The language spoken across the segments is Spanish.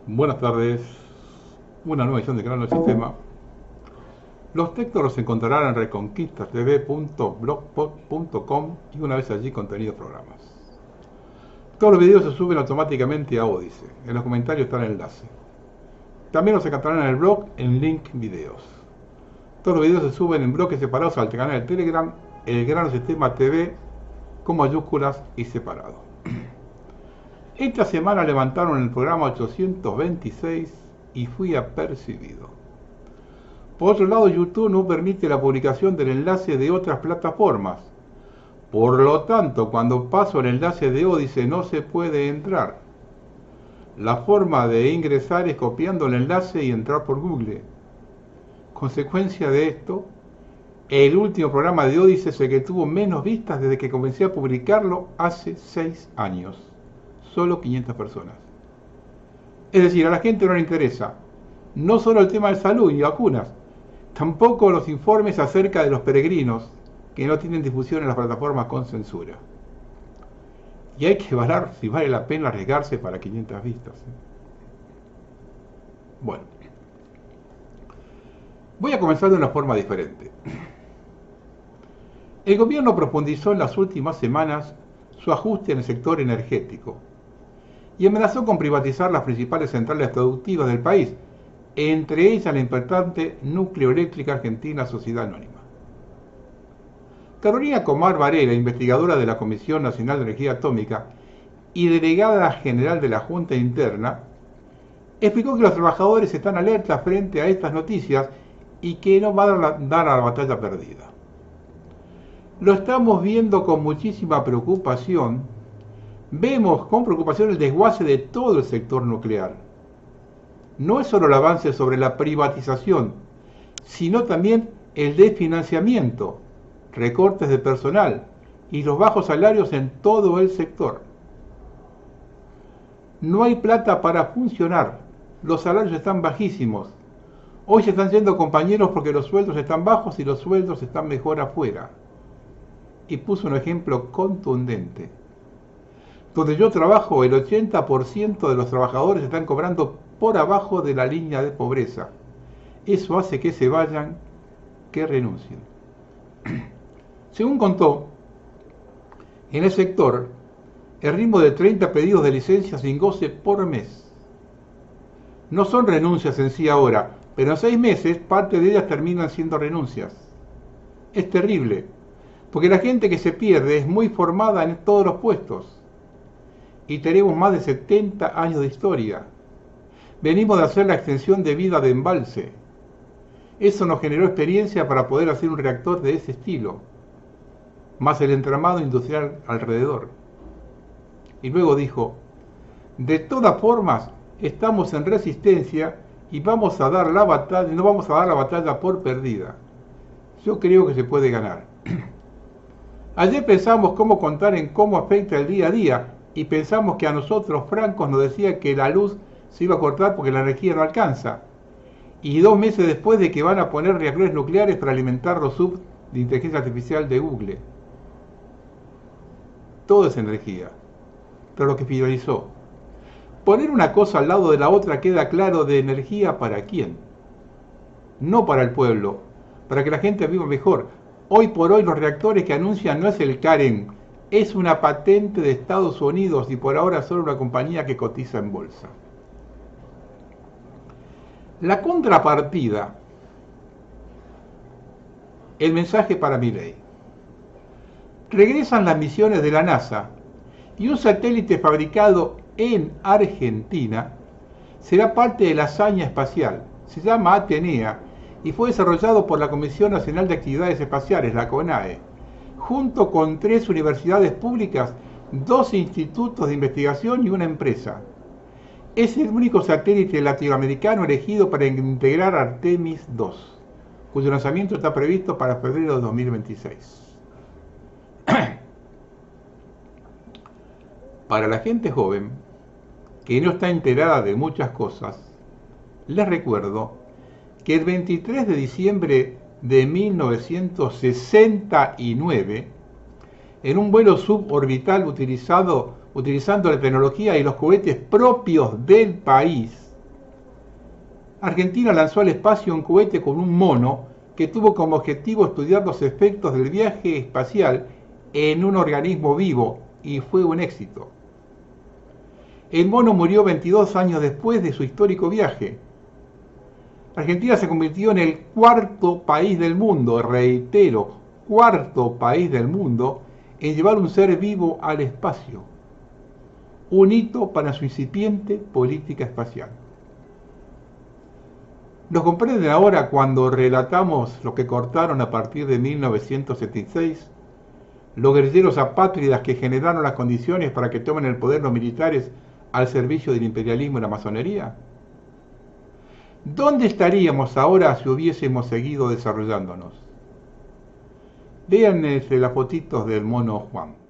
Buenas tardes, una nueva edición de Canal del Sistema. Los textos los encontrarán en reconquistasTV.blogspot.com y una vez allí contenidos programas. Todos los videos se suben automáticamente a Odysee. En los comentarios está el enlace. También los encontrarán en el blog en link videos. Todos los videos se suben en bloques separados al canal de Telegram, el Gran Sistema TV, con mayúsculas y separado. Esta semana levantaron el programa 826 y fui apercibido. Por otro lado, YouTube no permite la publicación del enlace de otras plataformas. Por lo tanto, cuando paso el enlace de Odysee no se puede entrar. La forma de ingresar es copiando el enlace y entrar por Google. Consecuencia de esto, el último programa de Odysee es el que tuvo menos vistas desde que comencé a publicarlo hace 6 años. Solo 500 personas. Es decir, a la gente no le interesa no solo el tema de salud y vacunas, tampoco los informes acerca de los peregrinos que no tienen difusión en las plataformas con censura. Y hay que evaluar si vale la pena arriesgarse para 500 vistas. Bueno, voy a comenzar de una forma diferente. El gobierno profundizó en las últimas semanas su ajuste en el sector energético y amenazó con privatizar las principales centrales productivas del país, entre ellas la importante Nucleoeléctrica Argentina Sociedad Anónima. Carolina Comar Varela, investigadora de la Comisión Nacional de Energía Atómica y delegada general de la Junta Interna, explicó que los trabajadores están alertas frente a estas noticias y que no van a dar a la batalla perdida. Lo estamos viendo con muchísima preocupación. Vemos con preocupación el desguace de todo el sector nuclear. No es solo el avance sobre la privatización, sino también el desfinanciamiento, recortes de personal y los bajos salarios en todo el sector. No hay plata para funcionar, los salarios están bajísimos. Hoy se están yendo compañeros porque los sueldos están bajos y los sueldos están mejor afuera. Y puso un ejemplo contundente. Donde yo trabajo, el 80% de los trabajadores están cobrando por abajo de la línea de pobreza. Eso hace que se vayan, que renuncien. Según contó, en el sector, el ritmo de 30 pedidos de licencia sin goce por mes. No son renuncias en sí ahora, pero en 6 meses parte de ellas terminan siendo renuncias. Es terrible, porque la gente que se pierde es muy formada en todos los puestos. Y tenemos más de 70 años de historia. Venimos de hacer la extensión de vida de embalse. Eso nos generó experiencia para poder hacer un reactor de ese estilo, más el entramado industrial alrededor. Y luego dijo, de todas formas, estamos en resistencia y vamos a dar la batalla, no vamos a dar la batalla por perdida. Yo creo que se puede ganar. Ayer pensamos cómo contar en cómo afecta el día a día, y pensamos que a nosotros francos nos decía que la luz se iba a cortar porque la energía no alcanza. Y 2 meses después de que van a poner reactores nucleares para alimentar los subs de inteligencia artificial de Google. Todo es energía. Pero lo que finalizó. Poner una cosa al lado de la otra queda claro de energía para quién. No para el pueblo, para que la gente viva mejor. Hoy por hoy los reactores que anuncian no es el Karen, es una patente de Estados Unidos y por ahora solo una compañía que cotiza en bolsa. La contrapartida, el mensaje para Milei. Regresan las misiones de la NASA y un satélite fabricado en Argentina será parte de la hazaña espacial. Se llama Atenea y fue desarrollado por la Comisión Nacional de Actividades Espaciales, la CONAE, junto con 3 universidades públicas, 2 institutos de investigación y una empresa. Es el único satélite latinoamericano elegido para integrar Artemis II, cuyo lanzamiento está previsto para febrero de 2026. Para la gente joven, que no está enterada de muchas cosas, les recuerdo que el 23 de diciembre de 1969, en un vuelo suborbital utilizando la tecnología y los cohetes propios del país, Argentina lanzó al espacio un cohete con un mono que tuvo como objetivo estudiar los efectos del viaje espacial en un organismo vivo y fue un éxito. El mono murió 22 años después de su histórico viaje. Argentina se convirtió en el cuarto país del mundo, reitero, cuarto país del mundo, en llevar un ser vivo al espacio. Un hito para su incipiente política espacial. ¿Nos comprenden ahora cuando relatamos lo que cortaron a partir de 1976? Los guerrilleros apátridas que generaron las condiciones para que tomen el poder los militares al servicio del imperialismo y la masonería. ¿Dónde estaríamos ahora si hubiésemos seguido desarrollándonos? Vean las fotitos del mono Juan.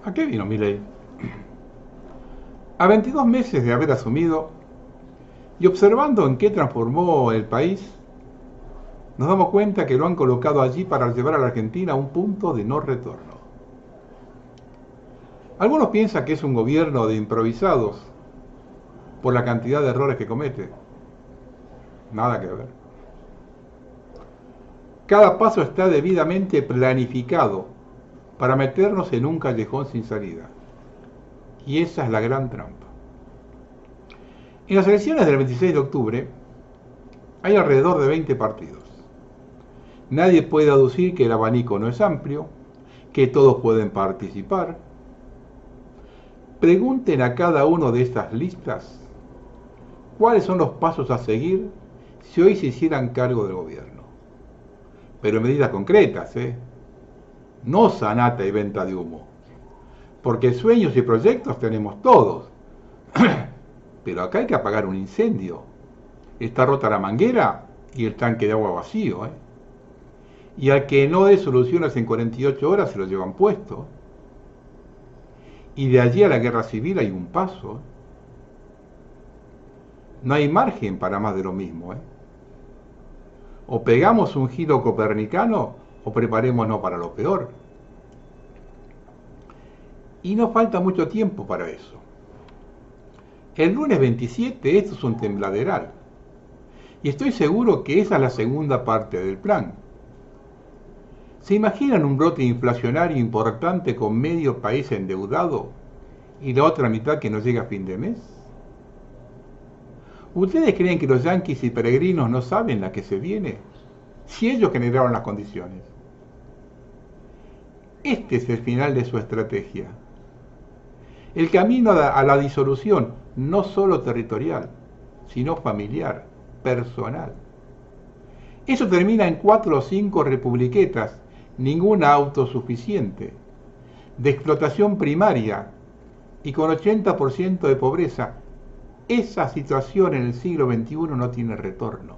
¿A qué vino Milei? A 22 meses de haber asumido y observando en qué transformó el país, nos damos cuenta que lo han colocado allí para llevar a la Argentina a un punto de no retorno. Algunos piensan que es un gobierno de improvisados por la cantidad de errores que comete. Nada que ver. Cada paso está debidamente planificado para meternos en un callejón sin salida. Y esa es la gran trampa. En las elecciones del 26 de octubre hay alrededor de 20 partidos. Nadie puede aducir que el abanico no es amplio, que todos pueden participar. Pregunten a cada uno de estas listas cuáles son los pasos a seguir si hoy se hicieran cargo del gobierno. Pero en medidas concretas, no sanata y venta de humo. Porque sueños y proyectos tenemos todos. Pero acá hay que apagar un incendio. Está rota la manguera y el tanque de agua vacío. Y al que no dé soluciones en 48 horas se lo llevan puesto. Y de allí a la guerra civil hay un paso. No hay margen para más de lo mismo. O pegamos un giro copernicano o preparémonos para lo peor. Y no falta mucho tiempo para eso. El lunes 27 esto es un tembladeral. Y estoy seguro que esa es la segunda parte del plan. ¿Se imaginan un brote inflacionario importante con medio país endeudado y la otra mitad que no llega a fin de mes? ¿Ustedes creen que los yanquis y peregrinos no saben la que se viene? Si ellos generaron las condiciones. Este es el final de su estrategia. El camino a la disolución, no solo territorial, sino familiar, personal. Eso termina en 4 o 5 republiquetas, ninguna autosuficiente, de explotación primaria y con 80% de pobreza. Esa situación en el siglo XXI no tiene retorno.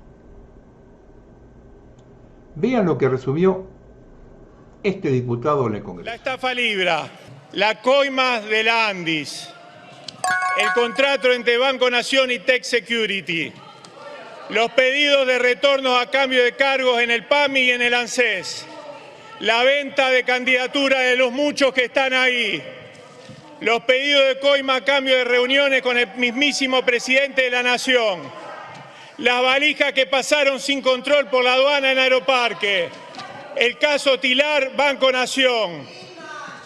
Vean lo que resumió este diputado en el Congreso. La estafa Libra, la coima de la Andis, el contrato entre Banco Nación y Tech Security, los pedidos de retornos a cambio de cargos en el PAMI y en el ANSES, la venta de candidatura de los muchos que están ahí, los pedidos de coima a cambio de reuniones con el mismísimo presidente de la Nación, las valijas que pasaron sin control por la aduana en Aeroparque, el caso Tilar Banco Nación,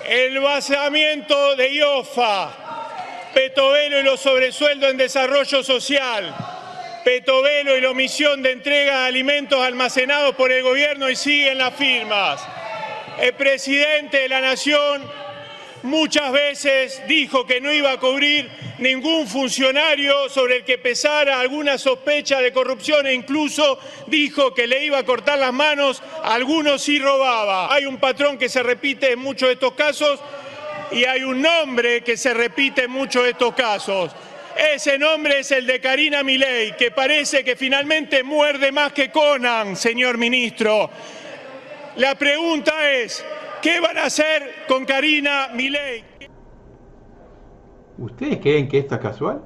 el vaciamiento de IOFA, Petovelo y los sobresueldos en desarrollo social, Petovelo y la omisión de entrega de alimentos almacenados por el gobierno y siguen las firmas. El presidente de la Nación muchas veces dijo que no iba a cubrir ningún funcionario sobre el que pesara alguna sospecha de corrupción e incluso dijo que le iba a cortar las manos a algunos si robaba. Hay un patrón que se repite en muchos de estos casos y hay un nombre que se repite en muchos de estos casos. Ese nombre es el de Karina Milei, que parece que finalmente muerde más que Conan, señor ministro. La pregunta es, ¿qué van a hacer con Karina Milei? ¿Ustedes creen que esto es casual?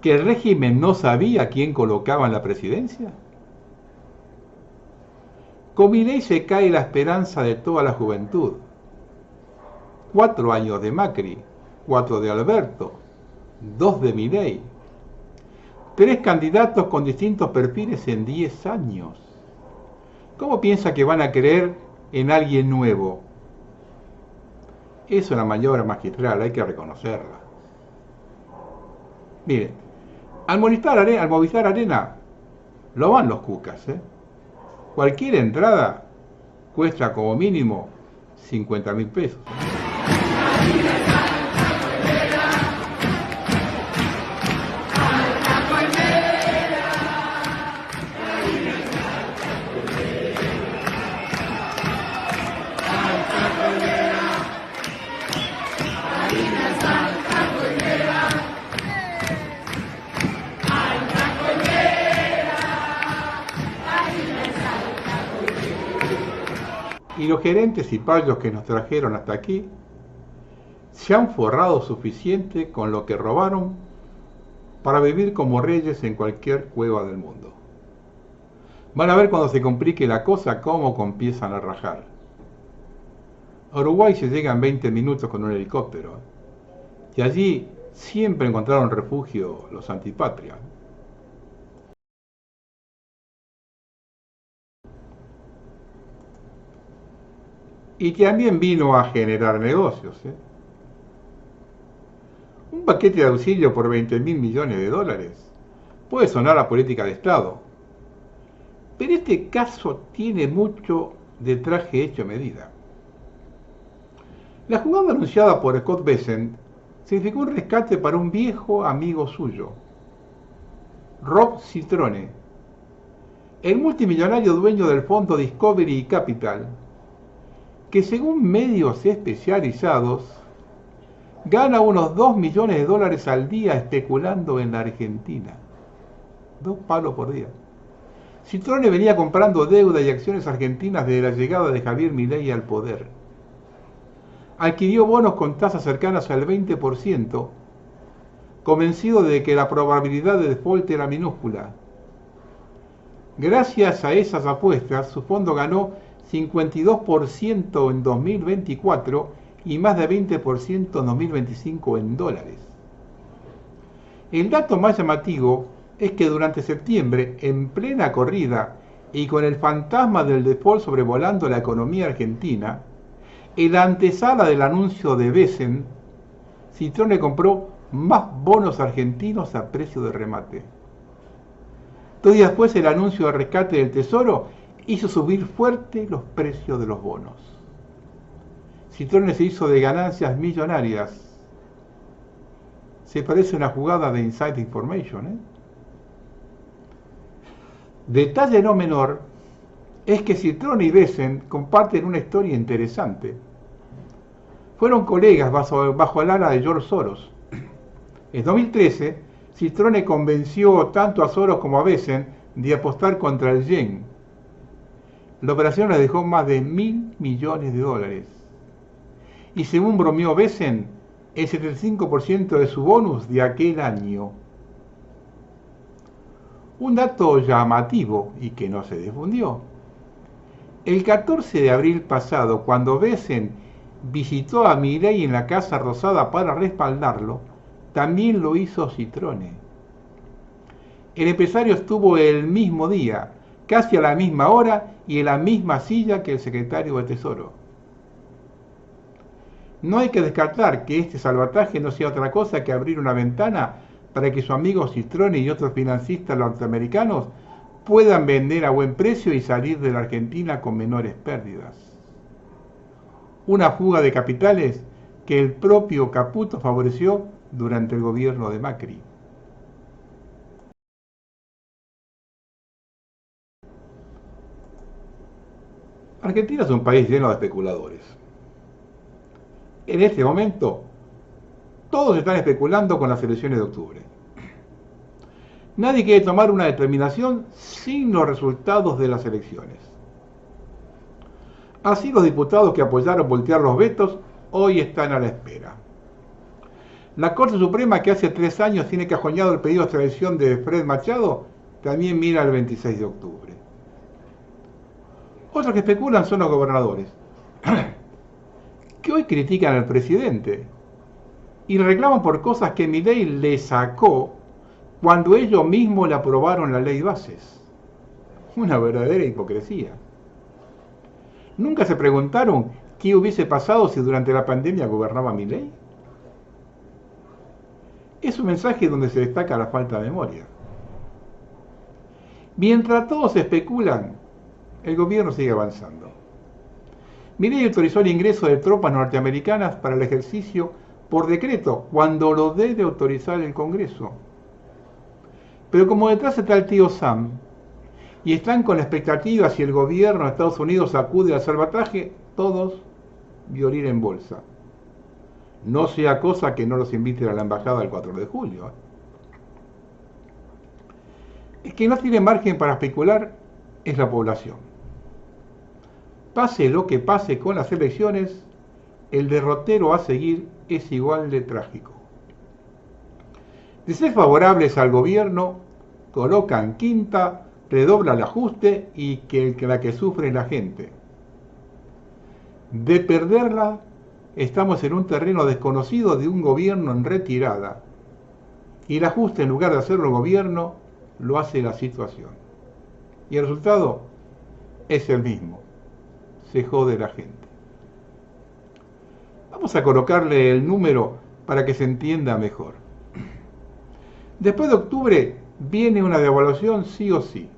¿Que el régimen no sabía quién colocaba en la presidencia? Con Milei se cae la esperanza de toda la juventud. 4 años de Macri, 4 de Alberto, 2 de Milei. 3 candidatos con distintos perfiles en 10 años. ¿Cómo piensa que van a creer en alguien nuevo? Es una maniobra magistral, hay que reconocerla. Mire, al Movistar Arena lo van los cucas, ¿eh? Cualquier entrada cuesta como mínimo 50.000 pesos. Y los gerentes y payos que nos trajeron hasta aquí se han forrado suficiente con lo que robaron para vivir como reyes en cualquier cueva del mundo. Van a ver cuando se complique la cosa cómo empiezan a rajar. A Uruguay se llega en 20 minutos con un helicóptero. Y allí siempre encontraron refugio los antipatria. Y también vino a generar negocios. Un paquete de auxilio por 20.000 millones de dólares puede sonar a política de Estado, pero este caso tiene mucho de traje hecho a medida. La jugada anunciada por Scott Bessent significó un rescate para un viejo amigo suyo, Rob Citrone, el multimillonario dueño del fondo Discovery Capital, que según medios especializados gana unos 2 millones de dólares al día especulando en la Argentina. 2 palos por día. Citrone venía comprando deuda y acciones argentinas desde la llegada de Javier Milei al poder. Adquirió bonos con tasas cercanas al 20%, convencido de que la probabilidad de default era minúscula. Gracias a esas apuestas, su fondo ganó 52% en 2024 y más de 20% en 2025 en dólares. El dato más llamativo es que durante septiembre, en plena corrida y con el fantasma del default sobrevolando la economía argentina, en la antesala del anuncio de Bessent, Citrone compró más bonos argentinos a precio de remate. 2 días después, el anuncio de rescate del Tesoro hizo subir fuerte los precios de los bonos. Citrone se hizo de ganancias millonarias. Se parece a una jugada de Inside Information, ¿eh? Detalle no menor es que Citrone y Bessent comparten una historia interesante. Fueron colegas bajo el ala de George Soros. En 2013, Citrone convenció tanto a Soros como a Bessent de apostar contra el yen. La operación les dejó más de 1.000 millones de dólares. Y según bromeó Bessent, el 75% de su bonus de aquel año. Un dato llamativo y que no se difundió. El 14 de abril pasado, cuando Bessent visitó a Milei en la Casa Rosada para respaldarlo, también lo hizo Citrone. El empresario estuvo el mismo día, casi a la misma hora y en la misma silla que el secretario de Tesoro. No hay que descartar que este salvataje no sea otra cosa que abrir una ventana para que su amigo Citrone y otros financistas norteamericanos puedan vender a buen precio y salir de la Argentina con menores pérdidas. Una fuga de capitales que el propio Caputo favoreció durante el gobierno de Macri. Argentina es un país lleno de especuladores. En este momento, todos están especulando con las elecciones de octubre. Nadie quiere tomar una determinación sin los resultados de las elecciones. Así, los diputados que apoyaron voltear los vetos hoy están a la espera. La Corte Suprema, que hace 3 años tiene cajoneado el pedido de extradición de Fred Machado, también mira el 26 de octubre. Otros que especulan son los gobernadores, que hoy critican al presidente y reclaman por cosas que Milei le sacó cuando ellos mismos le aprobaron la ley bases. Una verdadera hipocresía. ¿Nunca se preguntaron qué hubiese pasado si durante la pandemia gobernaba Milei? Es un mensaje donde se destaca la falta de memoria. Mientras todos especulan, el gobierno sigue avanzando. Milei autorizó el ingreso de tropas norteamericanas para el ejercicio por decreto, cuando lo debe autorizar el Congreso. Pero como detrás está el tío Sam, y están con la expectativa si el gobierno de Estados Unidos acude al salvataje, todos violín en bolsa. No sea cosa que no los inviten a la embajada el 4 de julio. El que no tiene margen para especular es la población. Pase lo que pase con las elecciones, el derrotero a seguir es igual de trágico. De ser favorables al gobierno, colocan quinta, redobla el ajuste y que la que sufre es la gente. De perderla, estamos en un terreno desconocido de un gobierno en retirada, y el ajuste, en lugar de hacerlo el gobierno, lo hace la situación. Y el resultado es el mismo: se jode la gente. Vamos a colocarle el número para que se entienda mejor. Después de octubre viene una devaluación sí o sí,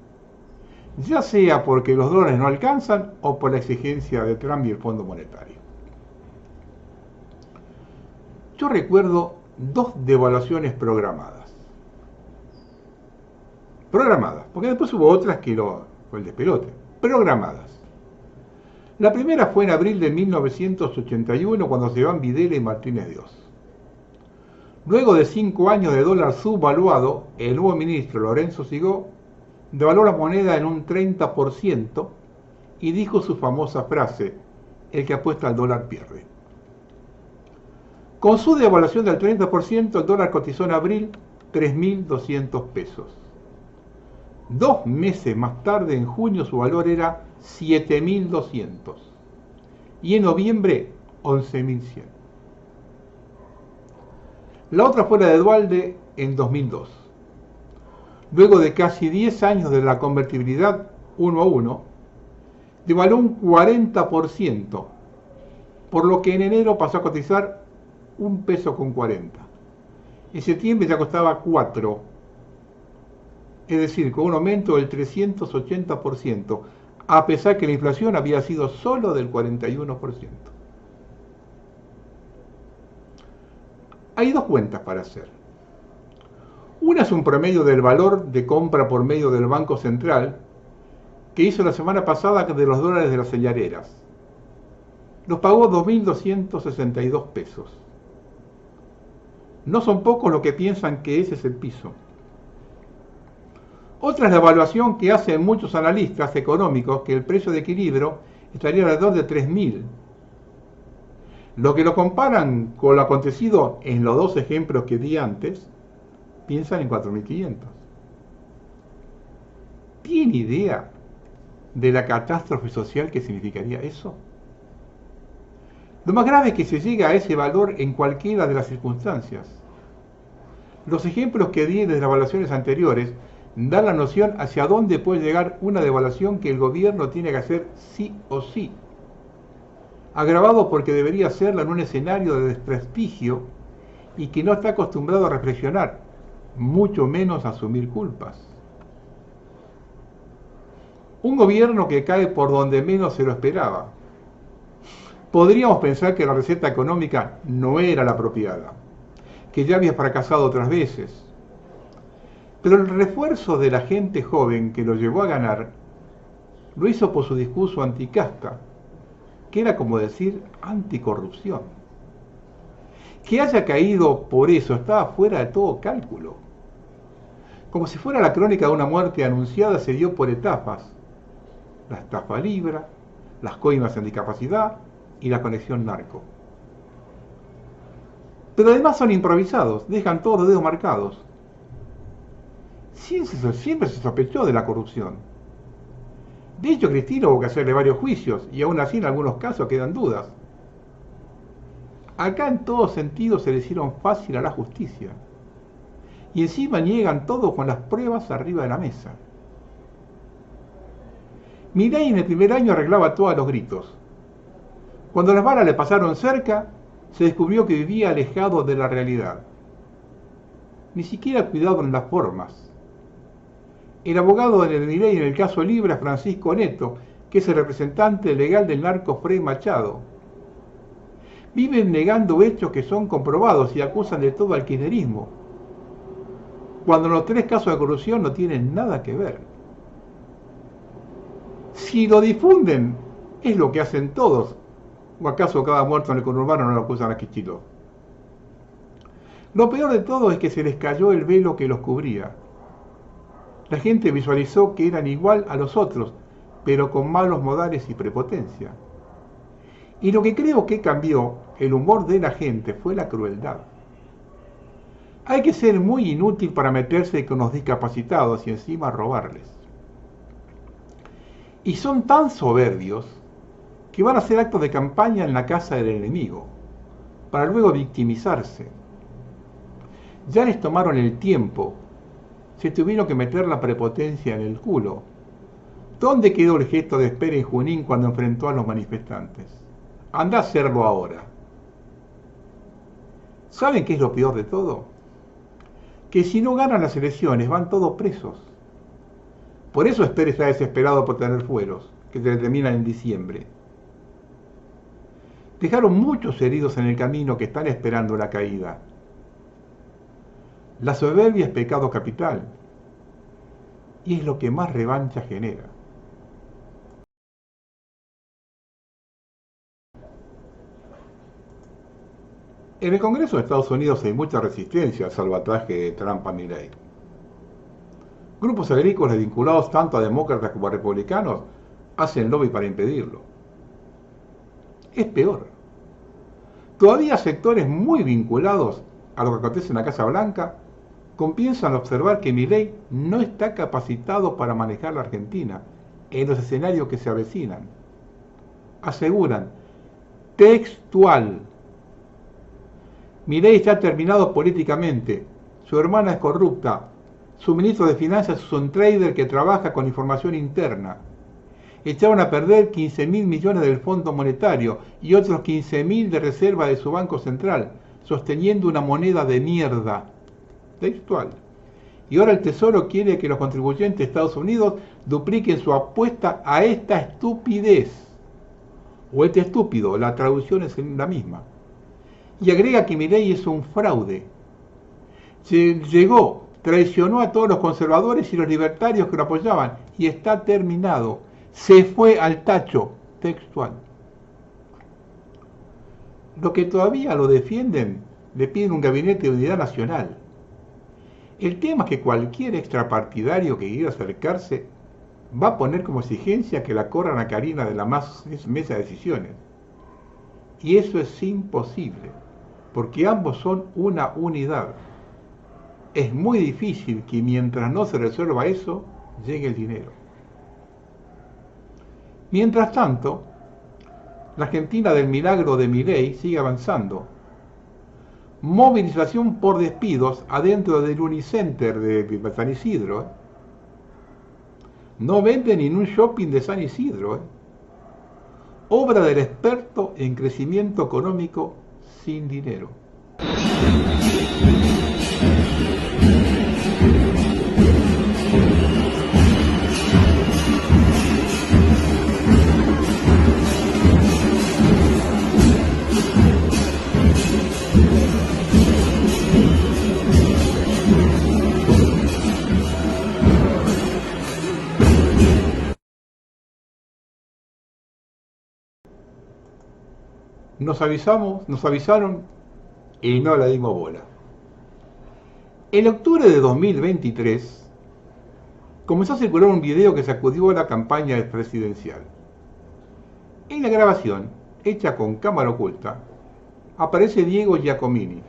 ya sea porque los dólares no alcanzan o por la exigencia de Trump y el Fondo Monetario. Yo recuerdo 2 devaluaciones programadas. Programadas, porque después hubo otras que fue el despelote. Programadas. La primera fue en abril de 1981, cuando se van Videla y Martínez Dios. Luego de 5 años de dólar subvaluado, el nuevo ministro Lorenzo Sigó devaluó la moneda en un 30% y dijo su famosa frase: el que apuesta al dólar pierde. Con su devaluación del 30%, el dólar cotizó en abril 3.200 pesos. 2 meses más tarde, en junio, su valor era 7.200 y en noviembre 11.100. La otra fue la de Duhalde en 2002. Luego de casi 10 años de la convertibilidad 1 a 1, devaluó un 40%, por lo que en enero pasó a cotizar 1 peso con 40. En septiembre ya costaba 4, es decir, con un aumento del 380%, a pesar que la inflación había sido solo del 41%. Hay 2 cuentas para hacer. Una es un promedio del valor de compra por medio del Banco Central que hizo la semana pasada de los dólares de las señaleras. Los pagó 2.262 pesos. No son pocos los que piensan que ese es el piso. Otra es la evaluación que hacen muchos analistas económicos, que el precio de equilibrio estaría alrededor de 3.000. Lo que lo comparan con lo acontecido en los 2 ejemplos que di antes, piensan en 4.500. ¿Tiene idea de la catástrofe social que significaría eso? Lo más grave es que se llega a ese valor en cualquiera de las circunstancias. Los ejemplos que di de las evaluaciones anteriores dan la noción hacia dónde puede llegar una devaluación que el gobierno tiene que hacer sí o sí, agravado porque debería hacerla en un escenario de desprestigio y que no está acostumbrado a reflexionar, mucho menos a asumir culpas. Un gobierno que cae por donde menos se lo esperaba. Podríamos pensar que la receta económica no era la apropiada, que ya había fracasado otras veces. Pero el refuerzo de la gente joven que lo llevó a ganar lo hizo por su discurso anticasta, que era como decir anticorrupción. Que haya caído por eso estaba fuera de todo cálculo. Como si fuera la crónica de una muerte anunciada, se dio por etapas: la estafa Libra, las coimas en discapacidad y la conexión narco. Pero además son improvisados, dejan todos los dedos marcados. Siempre se sospechó de la corrupción. De hecho, Cristina hubo que hacerle varios juicios y aún así en algunos casos quedan dudas. Acá en todo sentido se le hicieron fácil a la justicia. Y encima niegan todo con las pruebas arriba de la mesa. Milei en el primer año arreglaba todo a los gritos. Cuando las balas le pasaron cerca, se descubrió que vivía alejado de la realidad. Ni siquiera cuidado en las formas. El abogado de Milei en el caso Libra, Francisco Neto, que es el representante legal del narco Frei Machado. Viven negando hechos que son comprobados y acusan de todo al kirchnerismo, cuando los 3 casos de corrupción no tienen nada que ver. Si lo difunden, es lo que hacen todos. ¿O acaso cada muerto en el conurbano no lo acusan a Kicillof? Lo peor de todo es que se les cayó el velo que los cubría. La gente visualizó que eran igual a los otros, pero con malos modales y prepotencia. Y lo que creo que cambió el humor de la gente fue la crueldad. Hay que ser muy inútil para meterse con los discapacitados y encima robarles. Y son tan soberbios que van a hacer actos de campaña en la casa del enemigo, para luego victimizarse. Ya les tomaron el tiempo, se tuvieron que meter la prepotencia en el culo. ¿Dónde quedó el gesto de espera en Junín cuando enfrentó a los manifestantes? Anda a hacerlo ahora. ¿Saben qué es lo peor de todo? Que si no ganan las elecciones van todos presos. Por eso Esper está desesperado por tener fueros, que se terminan en diciembre. Dejaron muchos heridos en el camino que están esperando la caída. La soberbia es pecado capital y es lo que más revancha genera. En el Congreso de Estados Unidos hay mucha resistencia al salvataje de Trump a Milei. Grupos agrícolas vinculados tanto a demócratas como a republicanos hacen lobby para impedirlo. Es peor. Todavía sectores muy vinculados a lo que acontece en la Casa Blanca comienzan a observar que Milei no está capacitado para manejar la Argentina en los escenarios que se avecinan. Aseguran, textual, Milei está terminado políticamente, su hermana es corrupta, su ministro de Finanzas es un trader que trabaja con información interna. Echaron a perder 15.000 millones del Fondo Monetario y otros 15.000 de reserva de su Banco Central, sosteniendo una moneda de mierda. Textual. Y ahora el Tesoro quiere que los contribuyentes de Estados Unidos dupliquen su apuesta a esta estupidez. O este estúpido, la traducción es la misma. Y agrega que Milei es un fraude. Llegó, traicionó a todos los conservadores y los libertarios que lo apoyaban y está terminado. Se fue al tacho, textual. Los que todavía lo defienden le piden un gabinete de unidad nacional. El tema es que cualquier extrapartidario que quiera acercarse va a poner como exigencia que la corran a Karina de la mesa de decisiones. Y eso es imposible, porque ambos son una unidad. Es muy difícil que mientras no se resuelva eso, llegue el dinero. Mientras tanto, la Argentina del milagro de Milei sigue avanzando. Movilización por despidos adentro del Unicenter de San Isidro. No venden ni en un shopping de San Isidro. Obra del experto en crecimiento económico sin dinero. Nos avisaron y no le dimos bola. En octubre de 2023 comenzó a circular un video que sacudió la campaña presidencial. En la grabación, hecha con cámara oculta, aparece Diego Giacomini,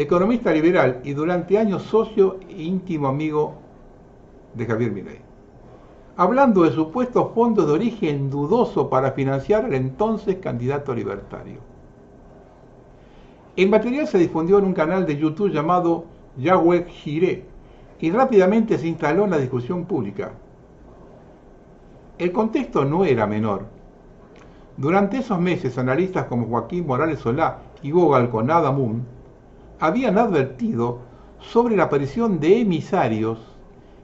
economista liberal y durante años socio e íntimo amigo de Javier Milei, hablando de supuestos fondos de origen dudoso para financiar al entonces candidato libertario. El material se difundió en un canal de YouTube llamado Yahweh Jireh y rápidamente se instaló en la discusión pública. El contexto no era menor. Durante esos meses, analistas como Joaquín Morales Solá y Hugo Alconada Moon habían advertido sobre la aparición de emisarios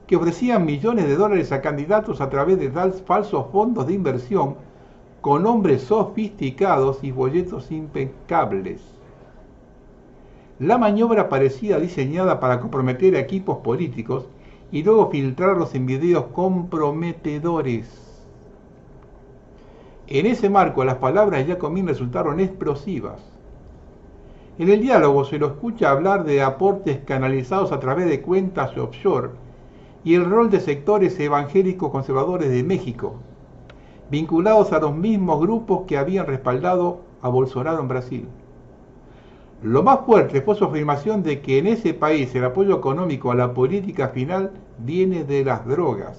que ofrecían millones de dólares a candidatos a través de falsos fondos de inversión con nombres sofisticados y folletos impecables. La maniobra parecía diseñada para comprometer a equipos políticos y luego filtrarlos en videos comprometedores. En ese marco, las palabras de Giacomini resultaron explosivas. En el diálogo se lo escucha hablar de aportes canalizados a través de cuentas offshore y el rol de sectores evangélicos conservadores de México, vinculados a los mismos grupos que habían respaldado a Bolsonaro en Brasil. Lo más fuerte fue su afirmación de que en ese país el apoyo económico a la política final viene de las drogas.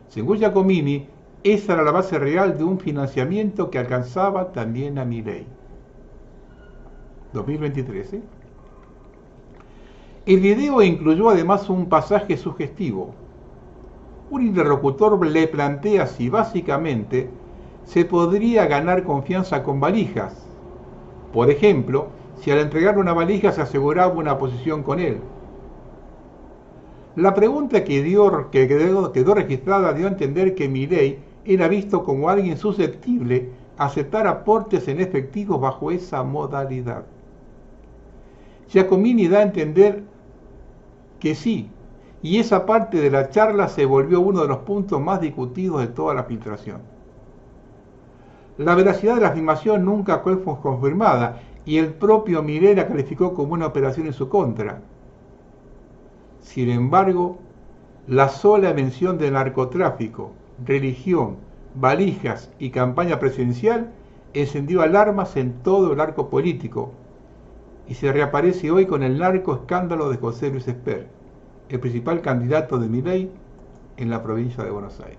Según Giacomini, esa era la base real de un financiamiento que alcanzaba también a Milei. 2023, ¿eh? El video incluyó además un pasaje sugestivo. Un interlocutor le plantea si básicamente se podría ganar confianza con valijas. Por ejemplo, si al entregarle una valija se aseguraba una posición con él. La pregunta que quedó registrada dio a entender que Milei era visto como alguien susceptible a aceptar aportes en efectivo bajo esa modalidad. Giacomini da a entender que sí, y esa parte de la charla se volvió uno de los puntos más discutidos de toda la filtración. La veracidad de la afirmación nunca fue confirmada y el propio Milei la calificó como una operación en su contra. Sin embargo, la sola mención de narcotráfico, religión, valijas y campaña presidencial encendió alarmas en todo el arco político y se reaparece hoy con el narco escándalo de José Luis Esper, el principal candidato de Milei en la provincia de Buenos Aires.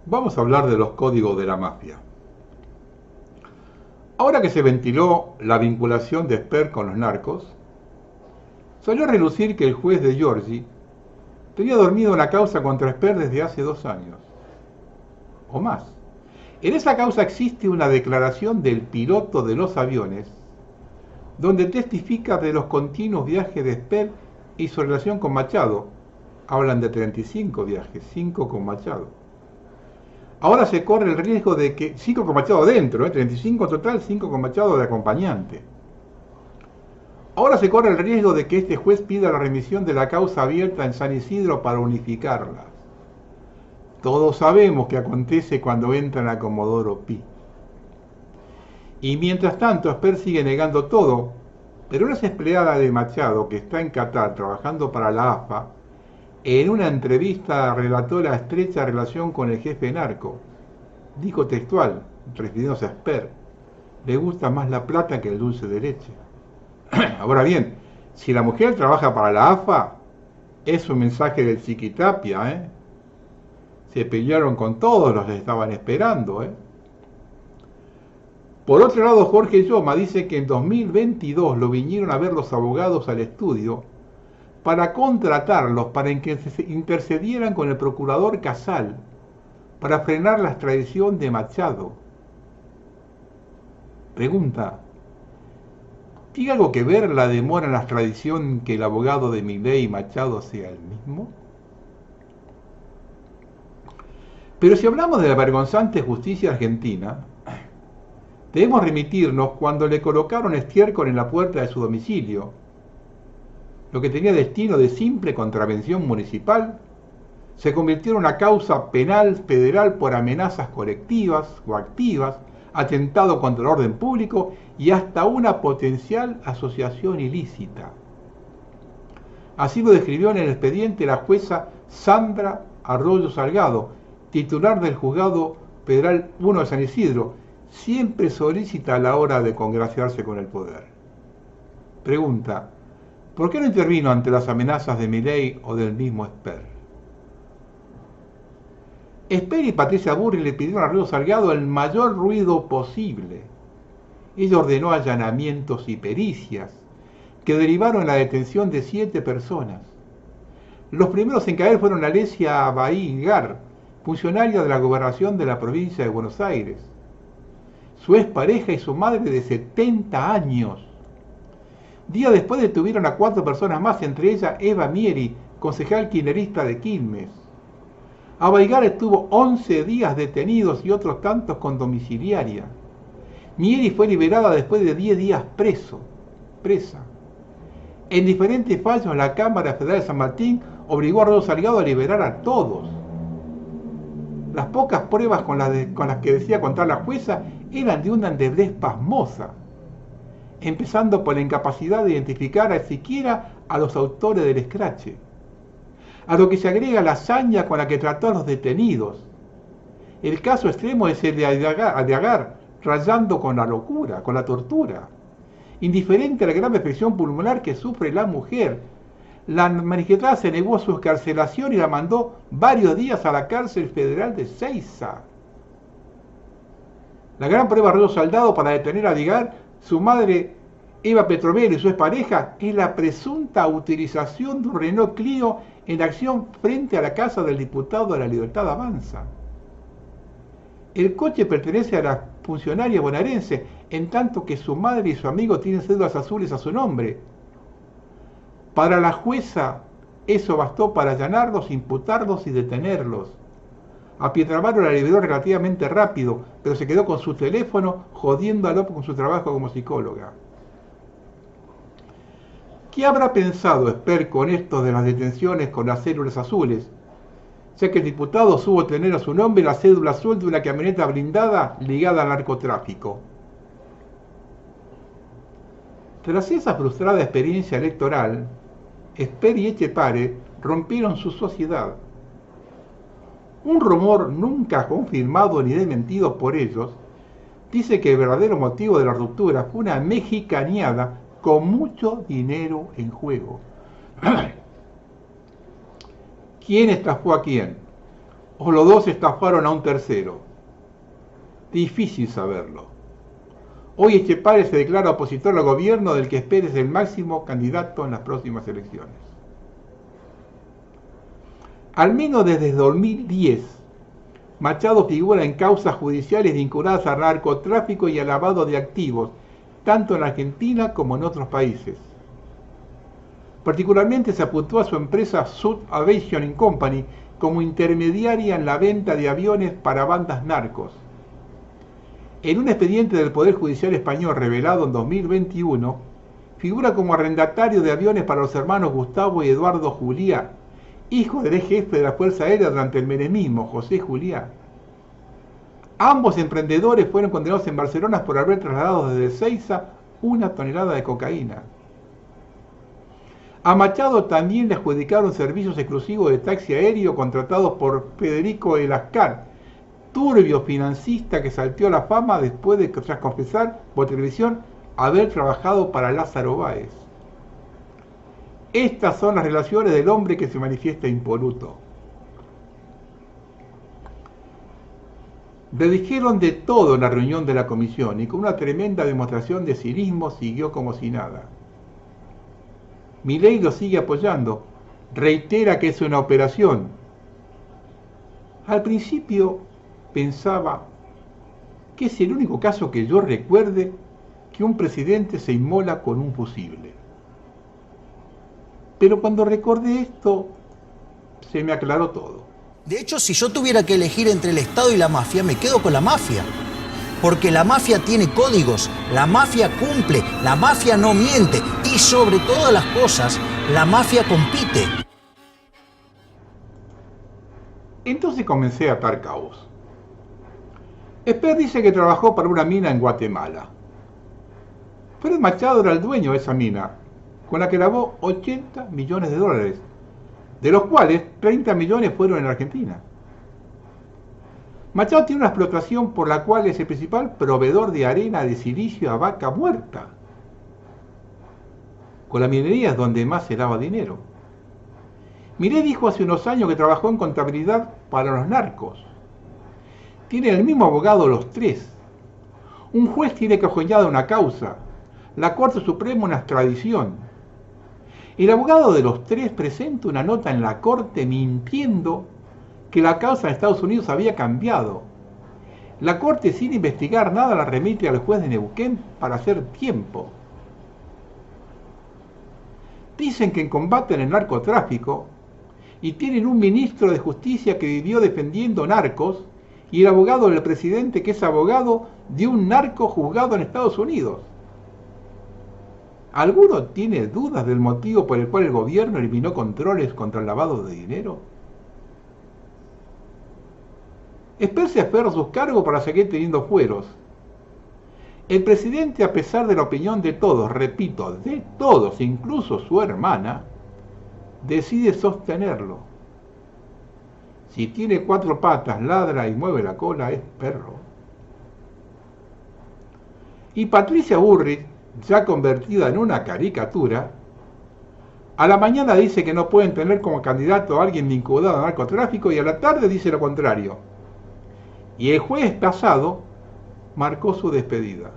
Vamos a hablar de los códigos de la mafia. Ahora que se ventiló la vinculación de Esper con los narcos, salió a relucir que el juez de Giorgi tenía dormido una causa contra Esper desde hace 2 años, o más. En esa causa existe una declaración del piloto de los aviones, donde testifica de los continuos viajes de Esper y su relación con Machado. Hablan de 35 viajes, 5 con Machado. Ahora se corre el riesgo de que 5 con Machado dentro, 35 en total, 5 con Machado de acompañante. Ahora se corre el riesgo de que este juez pida la remisión de la causa abierta en San Isidro para unificarlas. Todos sabemos qué acontece cuando entran a Comodoro Pi. Y mientras tanto, Esper sigue negando todo, pero una empleada de Machado que está en Qatar trabajando para la AFA, en una entrevista relató la estrecha relación con el jefe narco. Dijo textual, refiriéndose a Esper, le gusta más la plata que el dulce de leche. Ahora bien, si la mujer trabaja para la AFA, es un mensaje del Chiquitapia, ¿eh? Se pelearon con todos los que estaban esperando, ¿eh? Por otro lado, Jorge Yoma dice que en 2022 lo vinieron a ver los abogados al estudio para contratarlos para que se intercedieran con el procurador Casal para frenar la extradición de Machado. Pregunta, ¿tiene algo que ver la demora en la extradición que el abogado de Milei y Machado sea el mismo? Pero si hablamos de la vergonzante justicia argentina, debemos remitirnos cuando le colocaron estiércol en la puerta de su domicilio, lo que tenía destino de simple contravención municipal, se convirtió en una causa penal federal por amenazas colectivas o activas, atentado contra el orden público y hasta una potencial asociación ilícita. Así lo describió en el expediente la jueza Sandra Arroyo Salgado, titular del juzgado Federal 1 de San Isidro, siempre solicita a la hora de congraciarse con el poder. Pregunta, ¿por qué no intervino ante las amenazas de Milei o del mismo Esper? Esper y Patricia Burri le pidieron a Río Salgado el mayor ruido posible. Ella ordenó allanamientos y pericias que derivaron en la detención de 7 personas. Los primeros en caer fueron Alesia Baigar, funcionaria de la gobernación de la provincia de Buenos Aires, su expareja y su madre de 70 años. Días después detuvieron a 4 personas más, entre ellas Eva Mieri, concejal kirchnerista de Quilmes. Abaigar estuvo 11 días detenidos y otros tantos con domiciliaria. Mieri fue liberada después de 10 días presa. En diferentes fallos, la Cámara Federal de San Martín obligó a Río Salgado a liberar a todos. Las pocas pruebas con las que decía contar la jueza eran de una endeblez pasmosa, empezando por la incapacidad de identificar siquiera a los autores del escrache, a lo que se agrega la hazaña con la que trató a los detenidos. El caso extremo es el de Agar, rayando con la locura, con la tortura. Indiferente a la grave afección pulmonar que sufre la mujer, la magistrada se negó a su excarcelación y la mandó varios días a la cárcel federal de Seiza. La gran prueba Río Salgado para detener a Agar, su madre Eva Petrovero y su expareja, es la presunta utilización de un Renault Clio en acción frente a la casa del diputado de la Libertad Avanza. El coche pertenece a la funcionaria bonaerense, en tanto que su madre y su amigo tienen cédulas azules a su nombre. Para la jueza, eso bastó para allanarlos, imputarlos y detenerlos. A Pietrabaro la liberó relativamente rápido, pero se quedó con su teléfono jodiéndolo con su trabajo como psicóloga. ¿Qué habrá pensado Esper con esto de las detenciones con las cédulas azules? Ya que el diputado supo tener a su nombre la cédula azul de una camioneta blindada ligada al narcotráfico. Tras esa frustrada experiencia electoral, Esper y Etchepare rompieron su sociedad. Un rumor nunca confirmado ni desmentido por ellos dice que el verdadero motivo de la ruptura fue una mexicaneada con mucho dinero en juego. ¿Quién estafó a quién? ¿O los dos estafaron a un tercero? Difícil saberlo. Hoy Etchepare se declara opositor al gobierno del que Esper es el máximo candidato en las próximas elecciones. Al menos desde 2010, Machado figura en causas judiciales vinculadas al narcotráfico y al lavado de activos, tanto en Argentina como en otros países. Particularmente se apuntó a su empresa Sud Aviation Company como intermediaria en la venta de aviones para bandas narcos. En un expediente del Poder Judicial Español revelado en 2021, figura como arrendatario de aviones para los hermanos Gustavo y Eduardo Juliá, hijo del ex jefe de la Fuerza Aérea durante el menemismo, José Juliá. Ambos emprendedores fueron condenados en Barcelona por haber trasladado desde Seiza 1 tonelada de cocaína. A Machado también le adjudicaron servicios exclusivos de taxi aéreo contratados por Federico Elascar, turbio financista que salteó a la fama después de, tras confesar por televisión, haber trabajado para Lázaro Báez. Estas son las relaciones del hombre que se manifiesta impoluto. Le dijeron de todo en la reunión de la comisión y con una tremenda demostración de cinismo siguió como si nada. Milei lo sigue apoyando, reitera que es una operación. Al principio pensaba que es el único caso que yo recuerde que un presidente se inmola con un fusible. Pero cuando recordé esto, se me aclaró todo. De hecho, si yo tuviera que elegir entre el Estado y la mafia, me quedo con la mafia. Porque la mafia tiene códigos, la mafia cumple, la mafia no miente y sobre todas las cosas, la mafia compite. Entonces comencé a atar cabos. Esper dice que trabajó para una mina en Guatemala. Fred Machado era el dueño de esa mina, con la que lavó 80 millones de dólares, de los cuales 30 millones fueron en Argentina. Machado tiene una explotación por la cual es el principal proveedor de arena de silicio a Vaca Muerta. Con la minería es donde más se daba dinero. Milei dijo hace unos años que trabajó en contabilidad para los narcos. Tienen el mismo abogado los tres. Un juez tiene cajoneada una causa. La Corte Suprema una extradición. El abogado de los tres presenta una nota en la Corte mintiendo que la causa en Estados Unidos había cambiado. La Corte, sin investigar nada, la remite al juez de Neuquén para hacer tiempo. Dicen que combaten el narcotráfico y tienen un ministro de Justicia que vivió defendiendo narcos y el abogado del presidente que es abogado de un narco juzgado en Estados Unidos. ¿Alguno tiene dudas del motivo por el cual el gobierno eliminó controles contra el lavado de dinero? Esper se aferra a sus cargos para seguir teniendo fueros. El presidente, a pesar de la opinión de todos, repito, de todos, incluso su hermana, decide sostenerlo. Si tiene 4 patas, ladra y mueve la cola, es perro. Y Patricia Bullrich, ya convertida en una caricatura, a la mañana dice que no pueden tener como candidato a alguien vinculado al narcotráfico y a la tarde dice lo contrario. Y el jueves pasado marcó su despedida.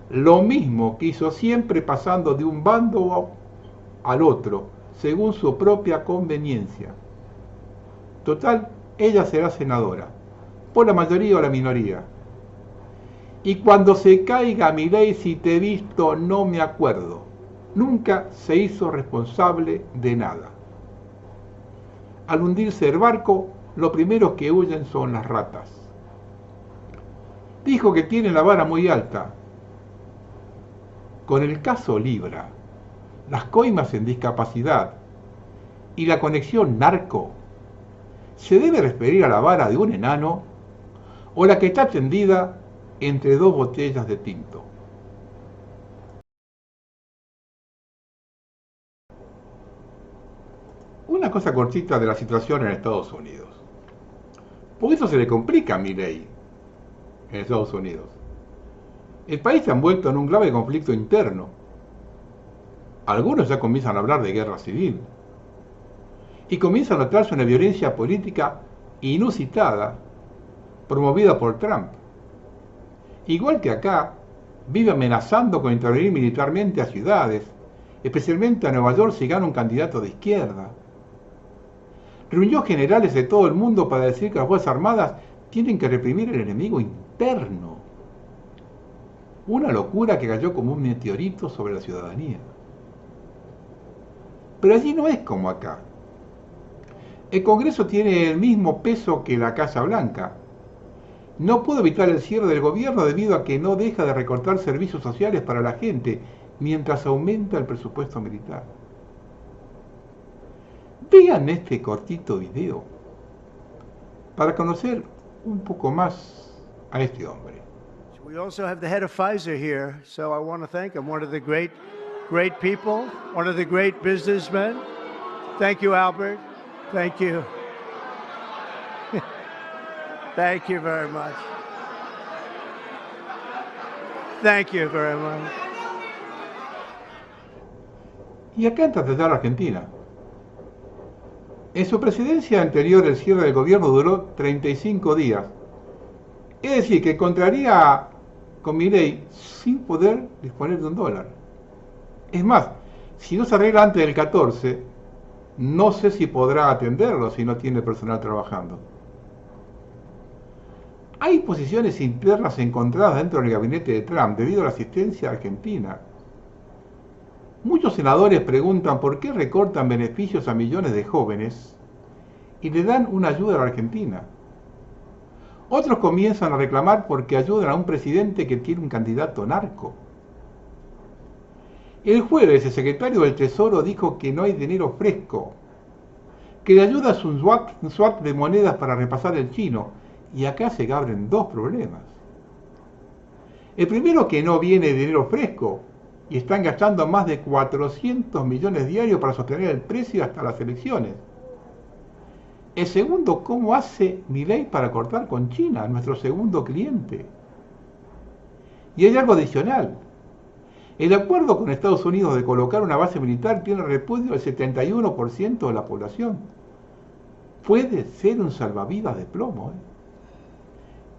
Lo mismo que hizo siempre pasando de un bando al otro, según su propia conveniencia. Total, ella será senadora, por la mayoría o la minoría. Y cuando se caiga Milei, si te he visto, no me acuerdo. Nunca se hizo responsable de nada. Al hundirse el barco, lo primero que huyen son las ratas. Dijo que tiene la vara muy alta. Con el caso Libra, las coimas en discapacidad y la conexión narco, ¿se debe referir a la vara de un enano o la que está tendida entre 2 botellas de tinto? Una cosa cortita de la situación en Estados Unidos. Por eso se le complica a Milei en Estados Unidos. El país está envuelto en un grave conflicto interno. Algunos ya comienzan a hablar de guerra civil. Y comienza a notarse una violencia política inusitada promovida por Trump. Igual que acá, vive amenazando con intervenir militarmente a ciudades, especialmente a Nueva York si gana un candidato de izquierda. Reunió generales de todo el mundo para decir que las Fuerzas Armadas tienen que reprimir el enemigo interno. Una locura que cayó como un meteorito sobre la ciudadanía. Pero allí no es como acá. El Congreso tiene el mismo peso que la Casa Blanca. No pudo evitar el cierre del gobierno debido a que no deja de recortar servicios sociales para la gente mientras aumenta el presupuesto militar. Vean este cortito video para conocer un poco más a este hombre. We also have the head of Pfizer here, so I want to thank him. One of the great people, one of the great businessmen. Thank you, Albert. Thank you. Thank you very much. Thank you very much. Y acá entra a tratar a Argentina. En su presidencia anterior, el cierre del gobierno duró 35 días. Es decir, que contraría con Milei sin poder disponer de $1. Es más, si no se arregla antes del 14, no sé si podrá atenderlo si no tiene personal trabajando. Hay posiciones internas encontradas dentro del gabinete de Trump debido a la asistencia a Argentina. Muchos senadores preguntan por qué recortan beneficios a millones de jóvenes y le dan una ayuda a la Argentina. Otros comienzan a reclamar porque ayudan a un presidente que tiene un candidato narco. El jueves el secretario del Tesoro dijo que no hay dinero fresco, que la ayuda es un swap de monedas para repasar el chino, y acá se abren 2 problemas. El primero, que no viene dinero fresco, y están gastando más de 400 millones diarios para sostener el precio hasta las elecciones. El segundo, ¿cómo hace Milei para cortar con China, nuestro segundo cliente? Y hay algo adicional. El acuerdo con Estados Unidos de colocar una base militar tiene repudio del 71% de la población. Puede ser un salvavidas de plomo.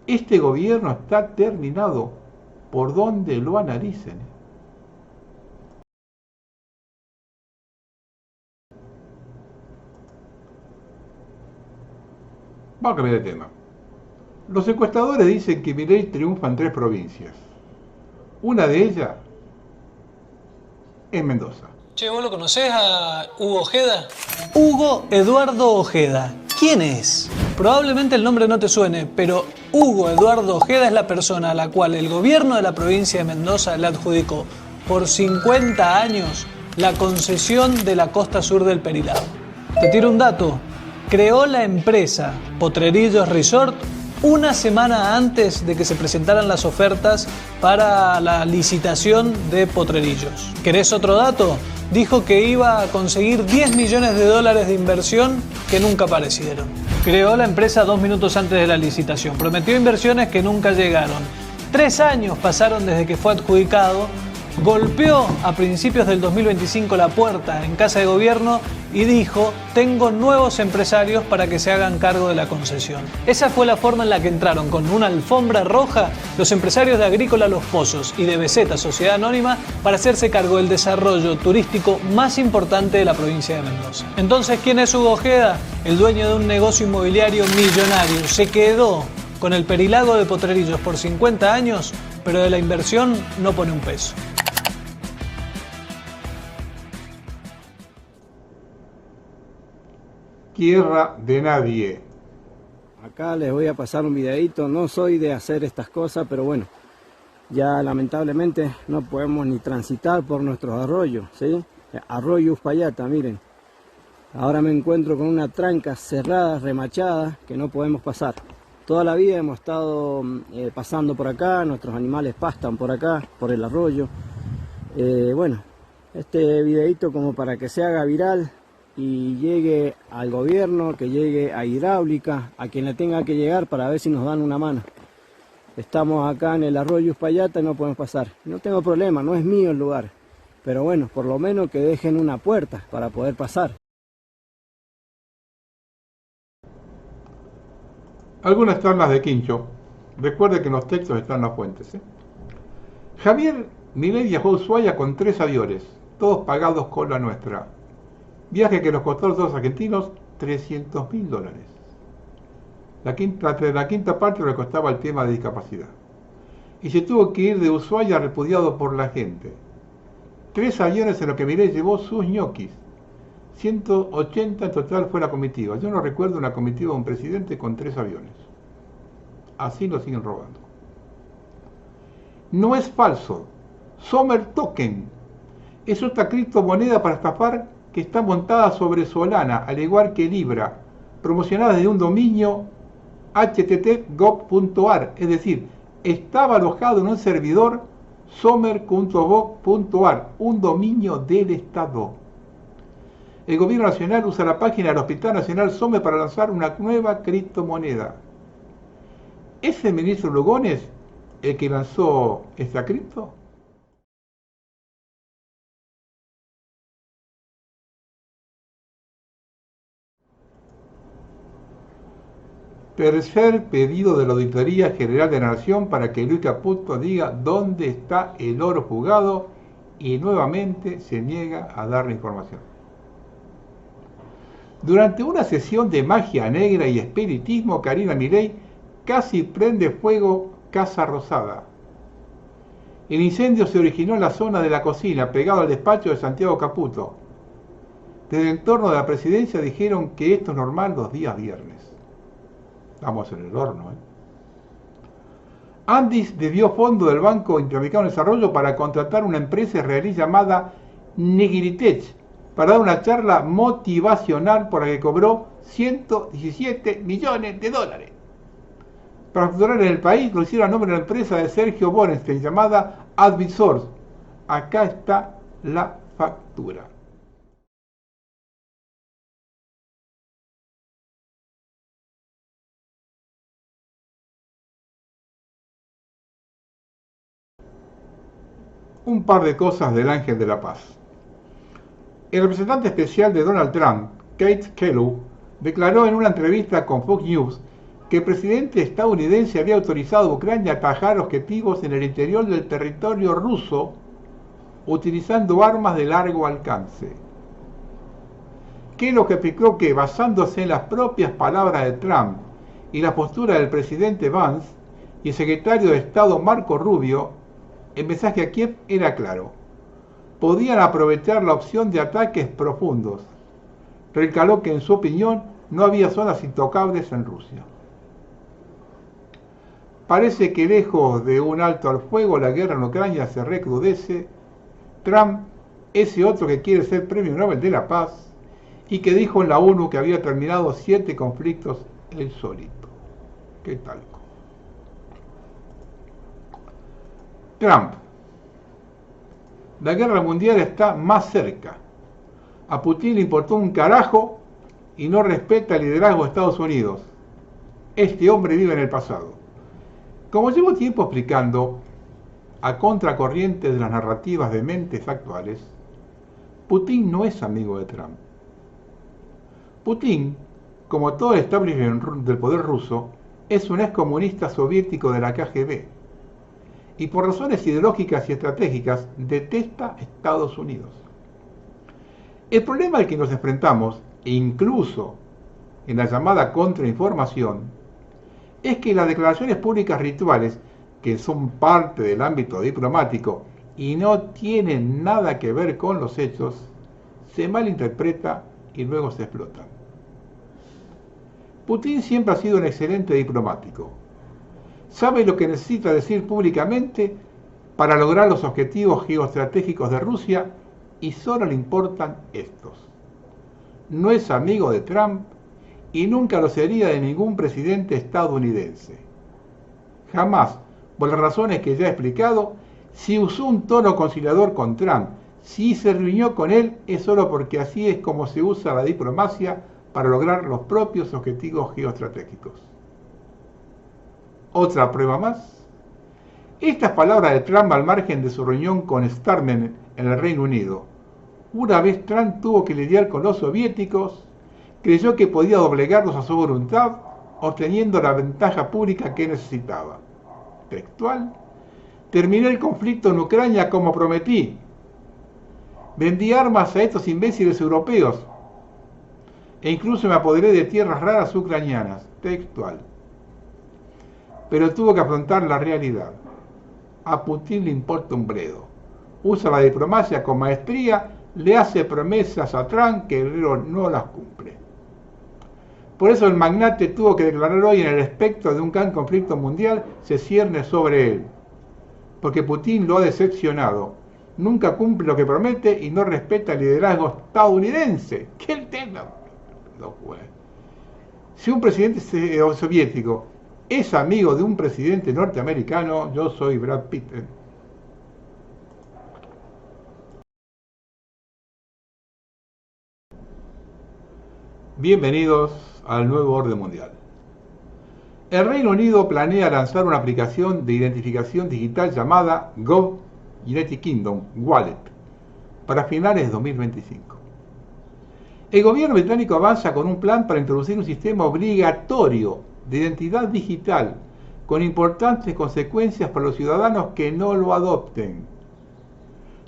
Este gobierno está terminado por donde lo analicen. Vamos a cambiar de tema. Los encuestadores dicen que Milei triunfa en 3 provincias. Una de ellas es Mendoza. Che, ¿vos lo conocés a Hugo Ojeda? Hugo Eduardo Ojeda. ¿Quién es? Probablemente el nombre no te suene, pero Hugo Eduardo Ojeda es la persona a la cual el gobierno de la provincia de Mendoza le adjudicó por 50 años la concesión de la costa sur del Perilao. Te tiro un dato. Creó la empresa Potrerillos Resort una semana antes de que se presentaran las ofertas para la licitación de Potrerillos. ¿Querés otro dato? Dijo que iba a conseguir 10 millones de dólares de inversión que nunca aparecieron. Creó la empresa 2 minutos antes de la licitación. Prometió inversiones que nunca llegaron. 3 años pasaron desde que fue adjudicado. Golpeó a principios del 2025 la puerta en Casa de Gobierno y dijo: tengo nuevos empresarios para que se hagan cargo de la concesión. Esa fue la forma en la que entraron con una alfombra roja los empresarios de Agrícola Los Pozos y de Beseta Sociedad Anónima para hacerse cargo del desarrollo turístico más importante de la provincia de Mendoza. Entonces, ¿quién es Hugo Ojeda? El dueño de un negocio inmobiliario millonario. Se quedó con el Perilago de Potrerillos por 50 años, pero de la inversión no pone un peso. Tierra de nadie. Acá les voy a pasar un videito. No soy de hacer estas cosas, pero bueno, ya lamentablemente no podemos ni transitar por nuestros arroyos, ¿sí? Arroyo Uspallata, miren. Ahora me encuentro con una tranca cerrada, remachada, que no podemos pasar. Toda la vida hemos estado pasando por acá, nuestros animales pastan por acá, por el arroyo. Bueno, este videito como para que se haga viral y llegue al gobierno, que llegue a Hidráulica, a quien le tenga que llegar para ver si nos dan una mano. Estamos acá en el arroyo Uspallata y no podemos pasar. No tengo problema, no es mío el lugar, pero bueno, por lo menos que dejen una puerta para poder pasar. Algunas charlas de Quincho. Recuerde que en los textos están las fuentes. Javier Milei viajó a Ushuaia con 3 aviones, todos pagados con la nuestra. Viaje que nos costó a los dos argentinos $300.000. La quinta parte le costaba el tema de discapacidad. Y se tuvo que ir de Ushuaia repudiado por la gente. 3 aviones en los que Milei llevó sus ñoquis. 180 en total fue la comitiva. Yo no recuerdo una comitiva de un presidente con 3 aviones. Así lo siguen robando. No es falso. Sommer Token es otra criptomoneda para estafar que está montada sobre Solana, al igual que Libra, promocionada desde un dominio http://gov.ar, es decir, estaba alojado en un servidor sommer.gov.ar, un dominio del Estado. El gobierno nacional usa la página del Hospital Nacional Sommer para lanzar una nueva criptomoneda. ¿Es el ministro Lugones el que lanzó esta cripto? Tercer pedido de la Auditoría General de la Nación para que Luis Caputo diga dónde está el oro jugado y nuevamente se niega a dar la información. Durante una sesión de magia negra y espiritismo, Karina Milei casi prende fuego Casa Rosada. El incendio se originó en la zona de la cocina, pegado al despacho de Santiago Caputo. Desde el entorno de la presidencia dijeron que esto es normal los días viernes. Estamos en el horno. Andis desvió fondos del Banco Interamericano de Desarrollo para contratar una empresa israelí llamada Negiritech para dar una charla motivacional por la que cobró $117 millones. Para facturar en el país lo hicieron a nombre de la empresa de Sergio Borenstein llamada Advisource. Acá está la factura. Un par de cosas del ángel de la paz. El representante especial de Donald Trump, Kate Kellogg, declaró en una entrevista con Fox News que el presidente estadounidense había autorizado a Ucrania a atajar objetivos en el interior del territorio ruso utilizando armas de largo alcance. Kellogg explicó que, basándose en las propias palabras de Trump y la postura del presidente Vance y el secretario de Estado Marco Rubio, el mensaje a Kiev era claro: podían aprovechar la opción de ataques profundos. Recalcó que en su opinión no había zonas intocables en Rusia. Parece que lejos de un alto al fuego la guerra en Ucrania se recrudece. Trump, ese otro que quiere ser Premio Nobel de la Paz y que dijo en la ONU que había terminado 7 conflictos él solito. ¿Qué tal? Trump. La guerra mundial está más cerca. A Putin le importó un carajo y no respeta el liderazgo de Estados Unidos. Este hombre vive en el pasado. Como llevo tiempo explicando, a contracorriente de las narrativas de mentes actuales, Putin no es amigo de Trump. Putin, como todo el establishment del poder ruso, es un excomunista soviético de la KGB y por razones ideológicas y estratégicas detesta a Estados Unidos. El problema al que nos enfrentamos, incluso en la llamada contrainformación, es que las declaraciones públicas rituales, que son parte del ámbito diplomático y no tienen nada que ver con los hechos, se malinterpreta y luego se explotan. Putin siempre ha sido un excelente diplomático. Sabe lo que necesita decir públicamente para lograr los objetivos geoestratégicos de Rusia y solo le importan estos. No es amigo de Trump y nunca lo sería de ningún presidente estadounidense. Jamás, por las razones que ya he explicado, si usó un tono conciliador con Trump, si se reunió con él, es solo porque así es como se usa la diplomacia para lograr los propios objetivos geoestratégicos. Otra prueba más. Estas palabras de Trump al margen de su reunión con Starmer en el Reino Unido. Una vez Trump tuvo que lidiar con los soviéticos, creyó que podía doblegarlos a su voluntad, obteniendo la ventaja pública que necesitaba. Textual: terminé el conflicto en Ucrania como prometí. Vendí armas a estos imbéciles europeos. E incluso me apoderé de tierras raras ucranianas. Textual. Pero tuvo que afrontar la realidad. A Putin le importa un bledo. Usa la diplomacia con maestría, le hace promesas a Trump que luego no las cumple. Por eso el magnate tuvo que declarar hoy en el espectro de un gran conflicto mundial se cierne sobre él. Porque Putin lo ha decepcionado. Nunca cumple lo que promete y no respeta el liderazgo estadounidense. ¿Qué el tema? No fue. Si un presidente soviético es amigo de un presidente norteamericano, yo soy Brad Pitt. Bienvenidos al nuevo orden mundial. El Reino Unido planea lanzar una aplicación de identificación digital llamada Gov United Kingdom Wallet para finales de 2025. El gobierno británico avanza con un plan para introducir un sistema obligatorio de identidad digital con importantes consecuencias para los ciudadanos que no lo adopten.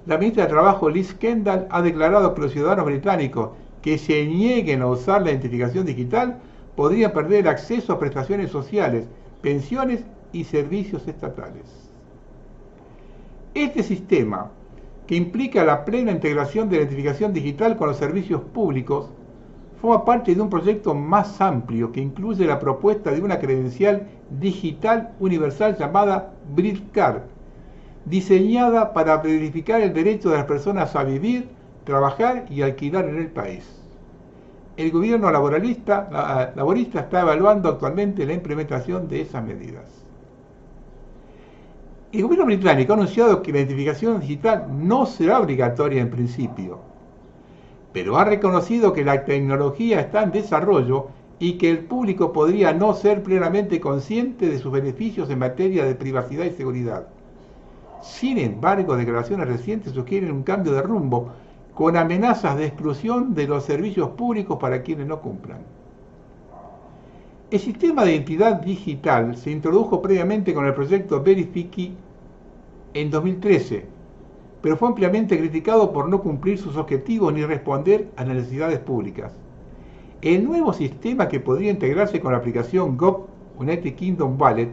La ministra de Trabajo Liz Kendall ha declarado que los ciudadanos británicos que se nieguen a usar la identificación digital podrían perder el acceso a prestaciones sociales, pensiones y servicios estatales. Este sistema, que implica la plena integración de la identificación digital con los servicios públicos, forma parte de un proyecto más amplio que incluye la propuesta de una credencial digital universal llamada BritCard, diseñada para verificar el derecho de las personas a vivir, trabajar y alquilar en el país. El gobierno laborista está evaluando actualmente la implementación de esas medidas. El gobierno británico ha anunciado que la identificación digital no será obligatoria en principio, pero ha reconocido que la tecnología está en desarrollo y que el público podría no ser plenamente consciente de sus beneficios en materia de privacidad y seguridad. Sin embargo, declaraciones recientes sugieren un cambio de rumbo, con amenazas de exclusión de los servicios públicos para quienes no cumplan. El sistema de identidad digital se introdujo previamente con el proyecto Verifiqui en 2013, pero fue ampliamente criticado por no cumplir sus objetivos ni responder a las necesidades públicas. El nuevo sistema, que podría integrarse con la aplicación Gov United Kingdom Wallet,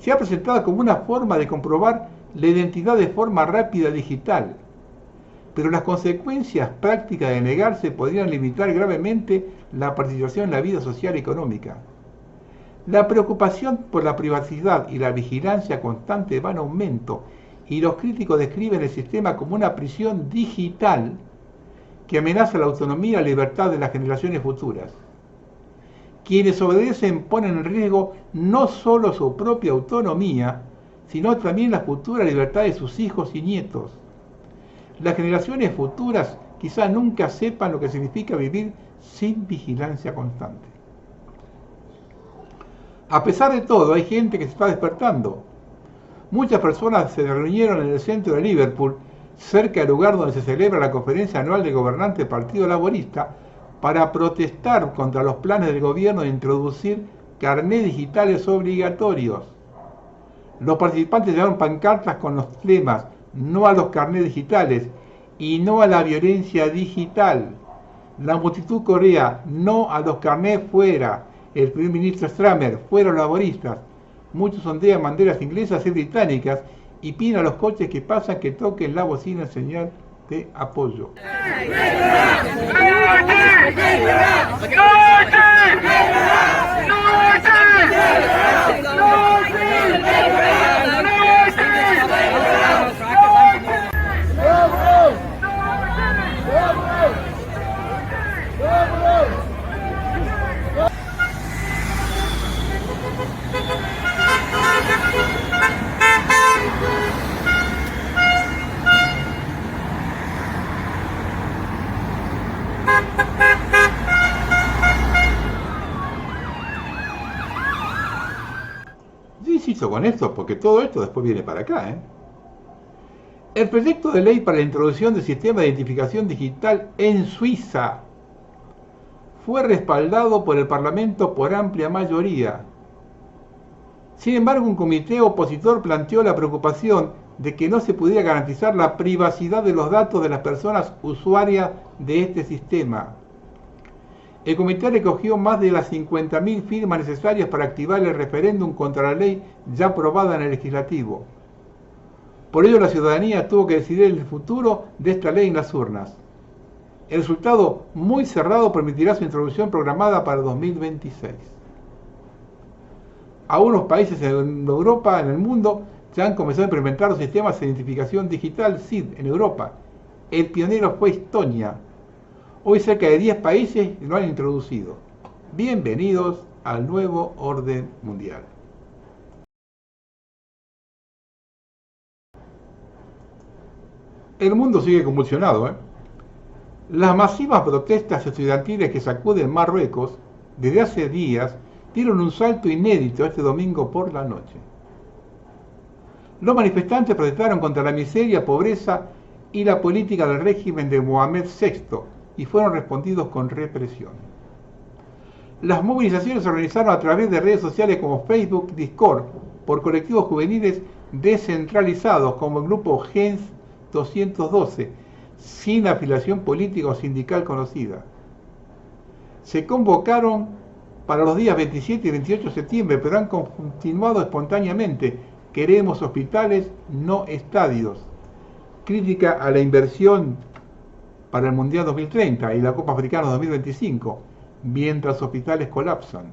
se ha presentado como una forma de comprobar la identidad de forma rápida digital, pero las consecuencias prácticas de negarse podrían limitar gravemente la participación en la vida social y económica. La preocupación por la privacidad y la vigilancia constante va en aumento, y los críticos describen el sistema como una prisión digital que amenaza la autonomía y la libertad de las generaciones futuras. Quienes obedecen ponen en riesgo no solo su propia autonomía, sino también la futura libertad de sus hijos y nietos. Las generaciones futuras quizá nunca sepan lo que significa vivir sin vigilancia constante. A pesar de todo, hay gente que se está despertando. Muchas personas se reunieron en el centro de Liverpool, cerca del lugar donde se celebra la conferencia anual del gobernante del Partido Laborista, para protestar contra los planes del gobierno de introducir carnés digitales obligatorios. Los participantes llevaron pancartas con los lemas "No a los carnés digitales" y "No a la violencia digital". La multitud corría "No a los carnés fuera". El primer ministro Starmer, "Fuera los laboristas". Muchos ondean banderas inglesas y británicas y piden a los coches que pasan que toquen la bocina en señal de apoyo. Yo insisto con esto porque todo esto después viene para acá. El proyecto de ley para la introducción del sistema de identificación digital en Suiza fue respaldado por el Parlamento por amplia mayoría. Sin embargo, un comité opositor planteó la preocupación de que no se pudiera garantizar la privacidad de los datos de las personas usuarias de este sistema. El comité recogió más de las 50.000 firmas necesarias para activar el referéndum contra la ley ya aprobada en el legislativo. Por ello, la ciudadanía tuvo que decidir el futuro de esta ley en las urnas. El resultado, muy cerrado, permitirá su introducción programada para 2026. Algunos países en Europa, en el mundo, ya han comenzado a implementar los sistemas de identificación digital SID en Europa. El pionero fue Estonia. Hoy cerca de 10 países lo han introducido. Bienvenidos al nuevo orden mundial. El mundo sigue convulsionado. Las masivas protestas estudiantiles que sacuden Marruecos desde hace días dieron un salto inédito este domingo por la noche. Los manifestantes protestaron contra la miseria, pobreza y la política del régimen de Mohamed VI y fueron respondidos con represión. Las movilizaciones se organizaron a través de redes sociales como Facebook y Discord por colectivos juveniles descentralizados como el grupo Gens 212, sin afiliación política o sindical conocida. Se convocaron para los días 27 y 28 de septiembre, pero han continuado espontáneamente. Queremos hospitales, no estadios. Crítica a la inversión para el Mundial 2030 y la Copa Africana 2025, mientras hospitales colapsan.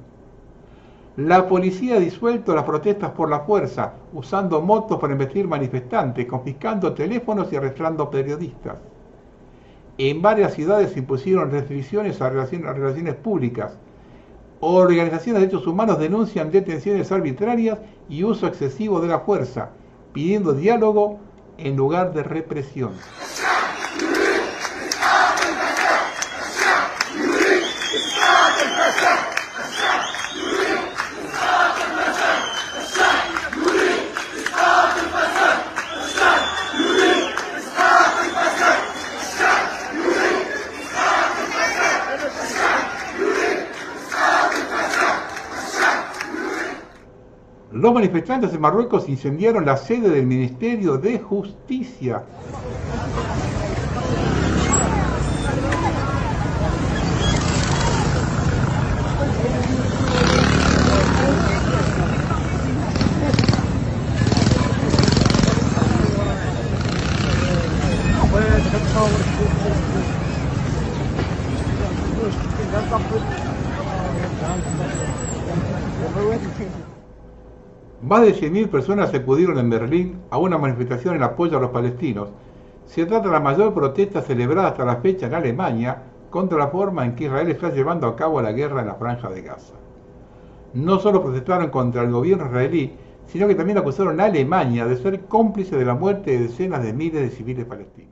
La policía ha disuelto las protestas por la fuerza, usando motos para embestir manifestantes, confiscando teléfonos y arrestando periodistas. En varias ciudades se impusieron restricciones a relaciones públicas. Organizaciones de derechos humanos denuncian detenciones arbitrarias y uso excesivo de la fuerza, pidiendo diálogo en lugar de represión. Dos manifestantes en Marruecos incendiaron la sede del Ministerio de Justicia. Más de 100.000 personas acudieron en Berlín a una manifestación en apoyo a los palestinos. Se trata de la mayor protesta celebrada hasta la fecha en Alemania contra la forma en que Israel está llevando a cabo la guerra en la Franja de Gaza. No solo protestaron contra el gobierno israelí, sino que también acusaron a Alemania de ser cómplice de la muerte de decenas de miles de civiles palestinos.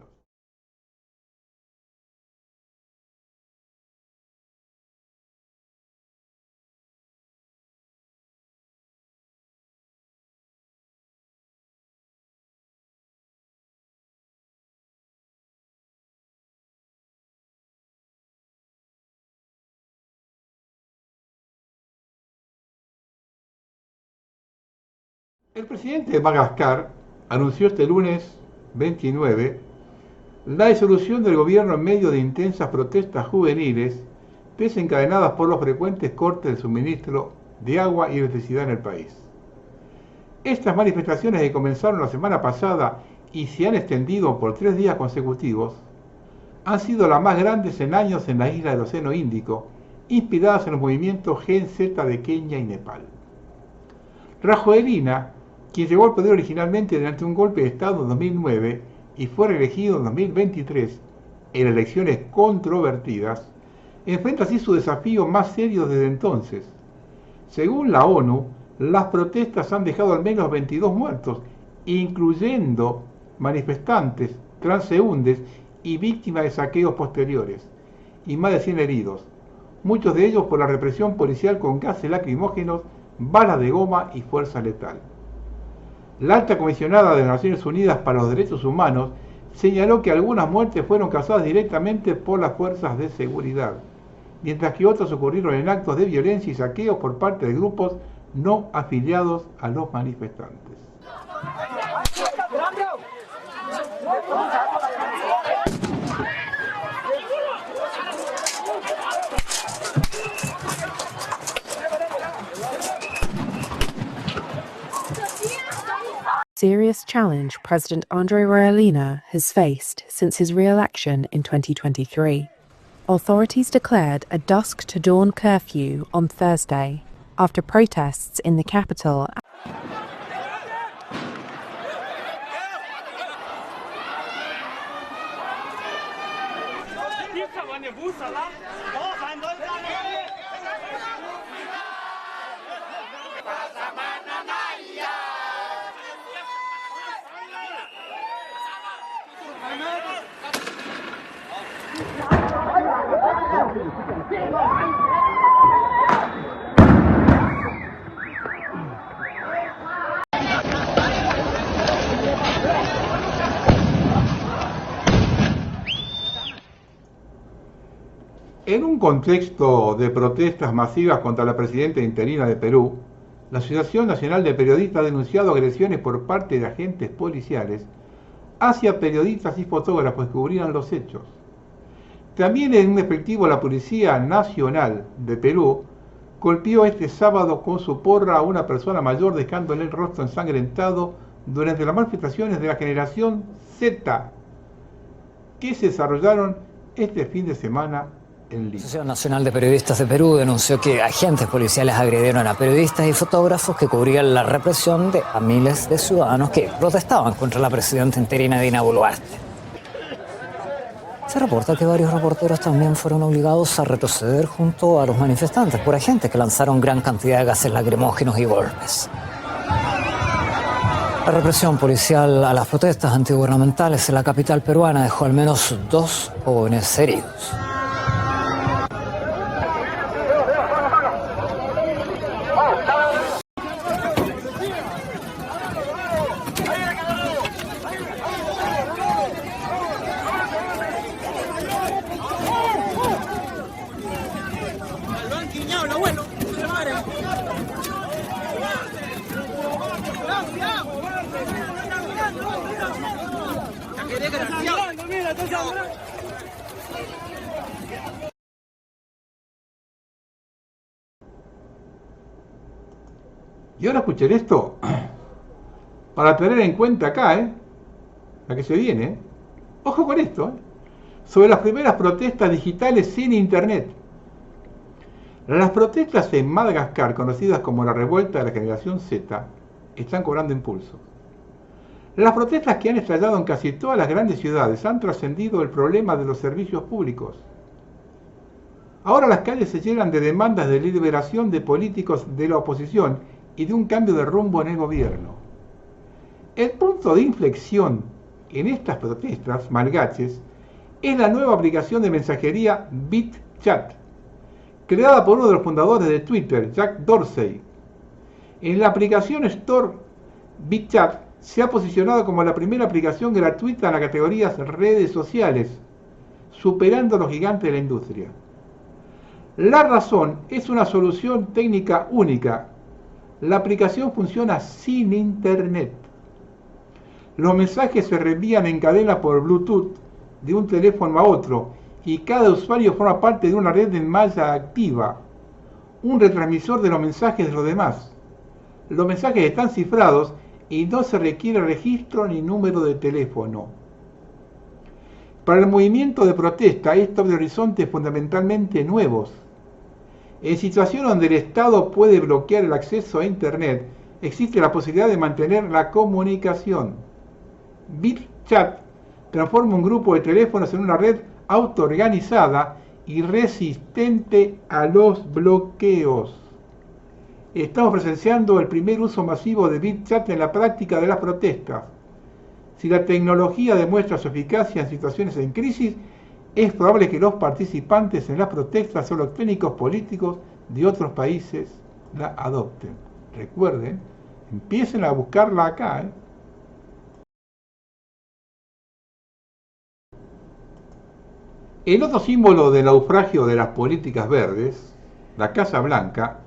El presidente de Madagascar anunció este lunes 29 la disolución del gobierno en medio de intensas protestas juveniles desencadenadas por los frecuentes cortes de suministro de agua y electricidad en el país. Estas manifestaciones que comenzaron la semana pasada y se han extendido por 3 días consecutivos han sido las más grandes en años en la isla del Océano Índico, inspiradas en los movimientos Gen Z de Kenia y Nepal. Rajoelina, quien llegó al poder originalmente durante un golpe de Estado en 2009 y fue reelegido en 2023 en elecciones controvertidas, enfrenta así su desafío más serio desde entonces. Según la ONU, las protestas han dejado al menos 22 muertos, incluyendo manifestantes, transeúntes y víctimas de saqueos posteriores, y más de 100 heridos, muchos de ellos por la represión policial con gases lacrimógenos, balas de goma y fuerza letal. La alta comisionada de las Naciones Unidas para los Derechos Humanos señaló que algunas muertes fueron causadas directamente por las fuerzas de seguridad, mientras que otras ocurrieron en actos de violencia y saqueos por parte de grupos no afiliados a los manifestantes. Serious challenge President Andry Rajoelina has faced since his re-election in 2023. Authorities declared a dusk-to-dawn curfew on Thursday after protests in the capital. En un contexto de protestas masivas contra la presidenta interina de Perú, la Asociación Nacional de Periodistas ha denunciado agresiones por parte de agentes policiales hacia periodistas y fotógrafos que cubrían los hechos. También en un efectivo la Policía Nacional de Perú golpeó este sábado con su porra a una persona mayor dejándole el rostro ensangrentado durante las manifestaciones de la generación Z que se desarrollaron este fin de semana en Lima. La Asociación Nacional de Periodistas de Perú denunció que agentes policiales agredieron a periodistas y fotógrafos que cubrían la represión de a miles de ciudadanos que protestaban contra la presidenta interina Dina Boluarte. Se reporta que varios reporteros también fueron obligados a retroceder junto a los manifestantes por agentes que lanzaron gran cantidad de gases lacrimógenos y golpes. La represión policial a las protestas antigubernamentales en la capital peruana dejó al menos 2 jóvenes heridos. Y ahora escuchen esto, para tener en cuenta acá, la que se viene, ojo con esto, sobre las primeras protestas digitales sin internet. Las protestas en Madagascar, conocidas como la revuelta de la generación Z, están cobrando impulso. Las protestas que han estallado en casi todas las grandes ciudades han trascendido el problema de los servicios públicos. Ahora las calles se llenan de demandas de liberación de políticos de la oposición y de un cambio de rumbo en el gobierno. El punto de inflexión en estas protestas malgaches es la nueva aplicación de mensajería BitChat, creada por uno de los fundadores de Twitter, Jack Dorsey. En la aplicación Store, BitChat se ha posicionado como la primera aplicación gratuita en las categorías redes sociales, superando a los gigantes de la industria. La razón es una solución técnica única. La aplicación funciona sin internet. Los mensajes se reenvían en cadena por Bluetooth de un teléfono a otro y cada usuario forma parte de una red en malla activa, un retransmisor de los mensajes de los demás. Los mensajes están cifrados y no se requiere registro ni número de teléfono. Para el movimiento de protesta, esto abre horizontes fundamentalmente nuevos. En situaciones donde el Estado puede bloquear el acceso a Internet, existe la posibilidad de mantener la comunicación. BitChat transforma un grupo de teléfonos en una red autoorganizada y resistente a los bloqueos. Estamos presenciando el primer uso masivo de BitChat en la práctica de las protestas. Si la tecnología demuestra su eficacia en situaciones en crisis, es probable que los participantes en las protestas o los técnicos políticos de otros países la adopten. Recuerden, empiecen a buscarla acá. El otro símbolo del naufragio de las políticas verdes, la Casa Blanca,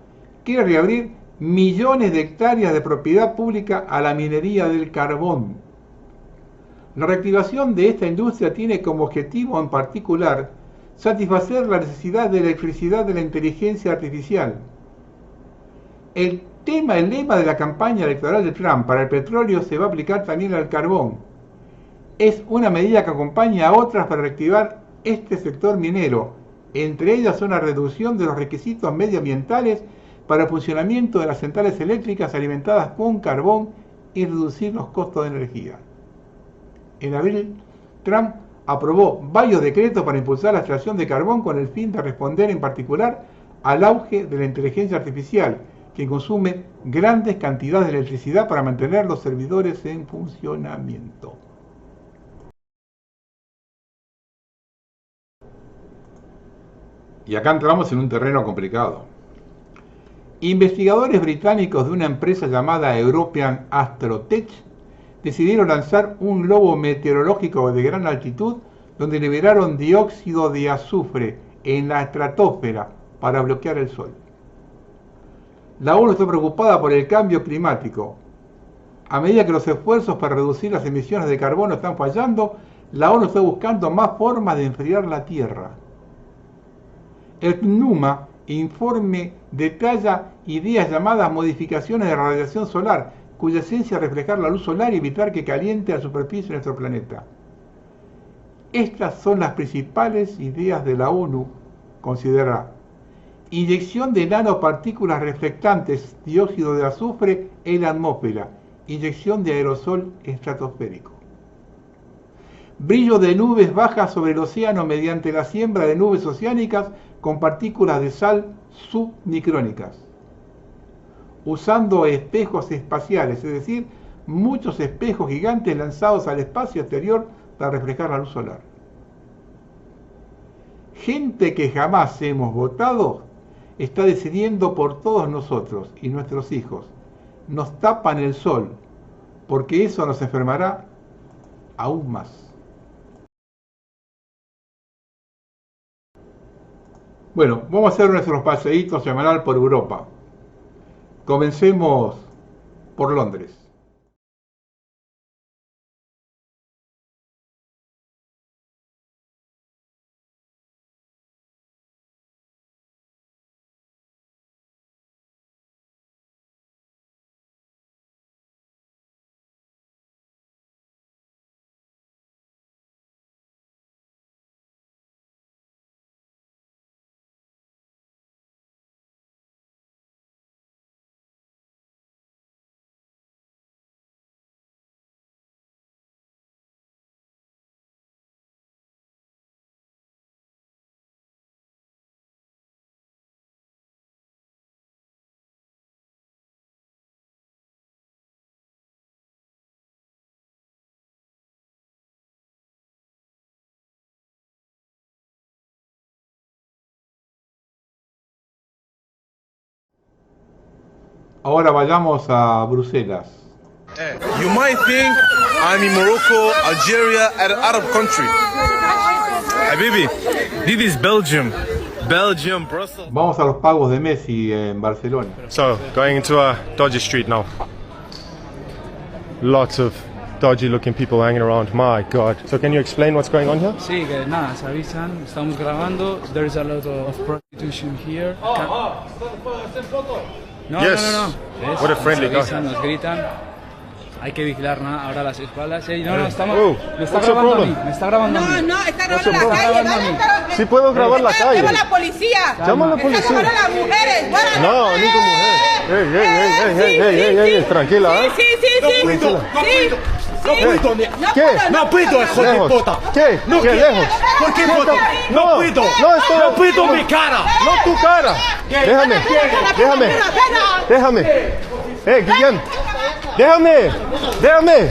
quiere reabrir millones de hectáreas de propiedad pública a la minería del carbón. La reactivación de esta industria tiene como objetivo en particular satisfacer la necesidad de electricidad de la inteligencia artificial. El lema de la campaña electoral de Trump para el petróleo se va a aplicar también al carbón. Es una medida que acompaña a otras para reactivar este sector minero, entre ellas una reducción de los requisitos medioambientales para el funcionamiento de las centrales eléctricas alimentadas con carbón y reducir los costos de energía. En abril, Trump aprobó varios decretos para impulsar la extracción de carbón con el fin de responder en particular al auge de la inteligencia artificial, que consume grandes cantidades de electricidad para mantener los servidores en funcionamiento. Y acá entramos en un terreno complicado. Investigadores británicos de una empresa llamada European Astrotech decidieron lanzar un globo meteorológico de gran altitud donde liberaron dióxido de azufre en la estratosfera para bloquear el sol. La ONU está preocupada por el cambio climático. A medida que los esfuerzos para reducir las emisiones de carbono están fallando, la ONU está buscando más formas de enfriar la Tierra. El PNUMA informe detalla ideas llamadas modificaciones de radiación solar, cuya esencia es reflejar la luz solar y evitar que caliente la superficie de nuestro planeta. Estas son las principales ideas de la ONU, considera. Inyección de nanopartículas reflectantes, dióxido de azufre en la atmósfera, inyección de aerosol estratosférico. Brillo de nubes bajas sobre el océano mediante la siembra de nubes oceánicas con partículas de sal submicrónicas. Usando espejos espaciales, es decir, muchos espejos gigantes lanzados al espacio exterior para reflejar la luz solar. Gente que jamás hemos votado está decidiendo por todos nosotros y nuestros hijos. Nos tapan el sol, porque eso nos enfermará aún más. Bueno, vamos a hacer nuestros paseitos semanal por Europa. Comencemos por Londres. Ahora vayamos a Bruselas. You might think I'm in Morocco, Algeria, an Arab country. Habibi, this is Belgium. Belgium, Brussels. Vamos a los pagos de Messi en Barcelona. So, going into a dodgy street now. Lots of dodgy looking people hanging around. My God. So can you explain what's going on here? Sí, que nada, se avisan, estamos grabando. There's a lot of prostitution here. No, Yes. no. What a friendly nos avisan, guy. nos gritan. Hay que vigilar ahora las espaldas. No, estamos. Oh, Me está what's your grabando a problem? mí, me está grabando a mí. No, está grabando What's your la calle. problem? Sí puedo grabar la calle. Llama a la policía. Llama a la Está policía. grabando a las mujeres. No, ni con mujer. Ey, tranquila, ¿eh? Sí. ¿Qué? No puedo, hijo de Lejos. puta. ¿Qué? No ¿Qué quiero. lejos? ¿Por qué ¿Qué puto? está- No puedo. No, esto No puedo mi cara. No tu cara. Déjame. Guillem. Déjame.